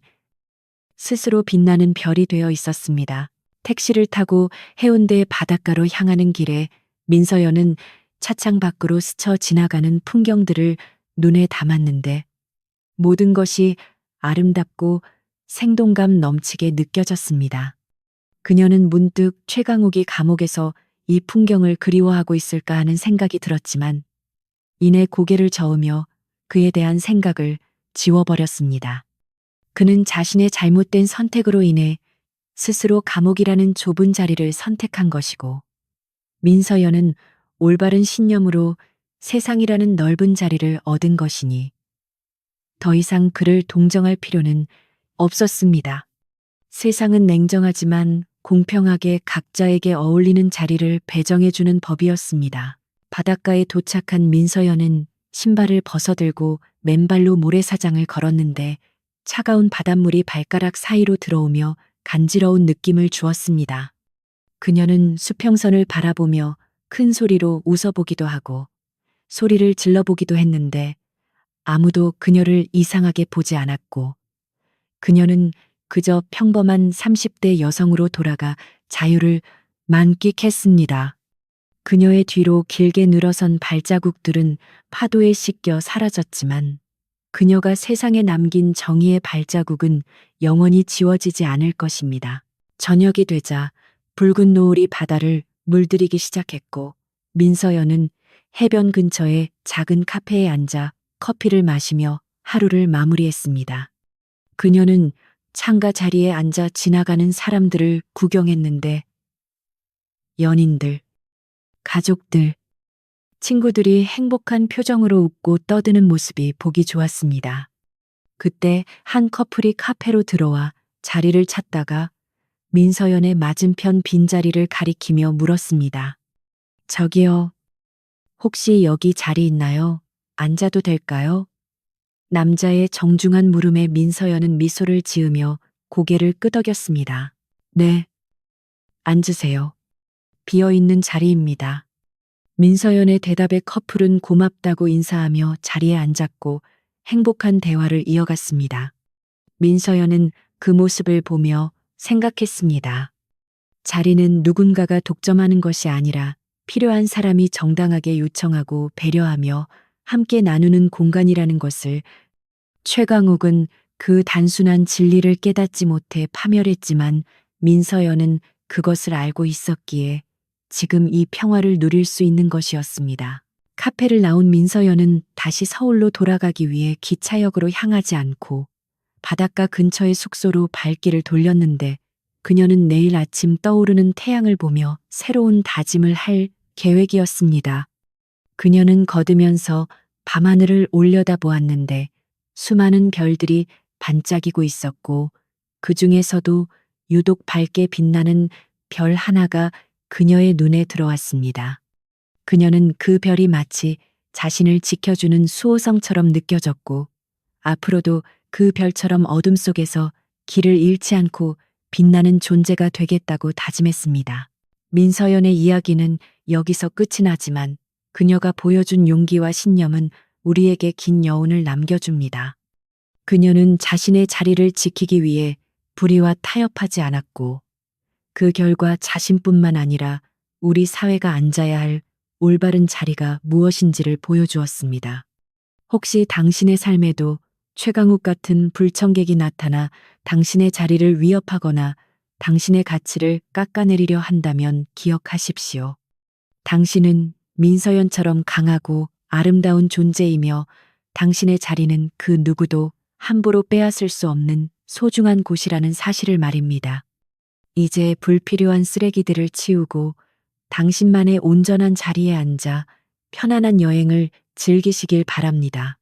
스스로 빛나는 별이 되어 있었습니다. 택시를 타고 해운대 바닷가로 향하는 길에 민서연은 차창 밖으로 스쳐 지나가는 풍경들을 눈에 담았는데 모든 것이 아름답고 생동감 넘치게 느껴졌습니다. 그녀는 문득 최강욱이 감옥에서 이 풍경을 그리워하고 있을까 하는 생각이 들었지만 이내 고개를 저으며 그에 대한 생각을 지워버렸습니다. 그는 자신의 잘못된 선택으로 인해 스스로 감옥이라는 좁은 자리를 선택한 것이고 민서연은 올바른 신념으로 세상이라는 넓은 자리를 얻은 것이니 더 이상 그를 동정할 필요는 없었습니다. 세상은 냉정하지만 공평하게 각자에게 어울리는 자리를 배정해주는 법이었습니다. 바닷가에 도착한 민서연은 신발을 벗어들고 맨발로 모래사장을 걸었는데 차가운 바닷물이 발가락 사이로 들어오며 간지러운 느낌을 주었습니다. 그녀는 수평선을 바라보며 큰 소리로 웃어보기도 하고 소리를 질러보기도 했는데 아무도 그녀를 이상하게 보지 않았고 그녀는 그저 평범한 30대 여성으로 돌아가 자유를 만끽했습니다. 그녀의 뒤로 길게 늘어선 발자국들은 파도에 씻겨 사라졌지만 그녀가 세상에 남긴 정의의 발자국은 영원히 지워지지 않을 것입니다. 저녁이 되자 붉은 노을이 바다를 물들이기 시작했고 민서연은 해변 근처의 작은 카페에 앉아 커피를 마시며 하루를 마무리했습니다. 그녀는 창가 자리에 앉아 지나가는 사람들을 구경했는데 연인들, 가족들, 친구들이 행복한 표정으로 웃고 떠드는 모습이 보기 좋았습니다. 그때 한 커플이 카페로 들어와 자리를 찾다가 민서연의 맞은편 빈자리를 가리키며 물었습니다. 저기요, 혹시 여기 자리 있나요? 앉아도 될까요? 남자의 정중한 물음에 민서연은 미소를 지으며 고개를 끄덕였습니다. 네, 앉으세요. 비어있는 자리입니다. 민서연의 대답에 커플은 고맙다고 인사하며 자리에 앉았고 행복한 대화를 이어갔습니다. 민서연은 그 모습을 보며 생각했습니다. 자리는 누군가가 독점하는 것이 아니라 필요한 사람이 정당하게 요청하고 배려하며 함께 나누는 공간이라는 것을 최강욱은 그 단순한 진리를 깨닫지 못해 파멸했지만 민서연은 그것을 알고 있었기에 지금 이 평화를 누릴 수 있는 것이었습니다. 카페를 나온 민서연은 다시 서울로 돌아가기 위해 기차역으로 향하지 않고 바닷가 근처의 숙소로 발길을 돌렸는데 그녀는 내일 아침 떠오르는 태양을 보며 새로운 다짐을 할 계획이었습니다. 그녀는 걷으면서 밤하늘을 올려다보았는데 수많은 별들이 반짝이고 있었고 그 중에서도 유독 밝게 빛나는 별 하나가 그녀의 눈에 들어왔습니다. 그녀는 그 별이 마치 자신을 지켜주는 수호성처럼 느껴졌고 앞으로도 그 별처럼 어둠 속에서 길을 잃지 않고 빛나는 존재가 되겠다고 다짐했습니다. 민서연의 이야기는 여기서 끝이 나지만 그녀가 보여준 용기와 신념은 우리에게 긴 여운을 남겨줍니다. 그녀는 자신의 자리를 지키기 위해 불의와 타협하지 않았고 그 결과 자신뿐만 아니라 우리 사회가 앉아야 할 올바른 자리가 무엇인지를 보여주었습니다. 혹시 당신의 삶에도 최강욱 같은 불청객이 나타나 당신의 자리를 위협하거나 당신의 가치를 깎아내리려 한다면 기억하십시오. 당신은 민서연처럼 강하고 아름다운 존재이며 당신의 자리는 그 누구도 함부로 빼앗을 수 없는 소중한 곳이라는 사실을 말입니다. 이제 불필요한 쓰레기들을 치우고 당신만의 온전한 자리에 앉아 편안한 여행을 즐기시길 바랍니다.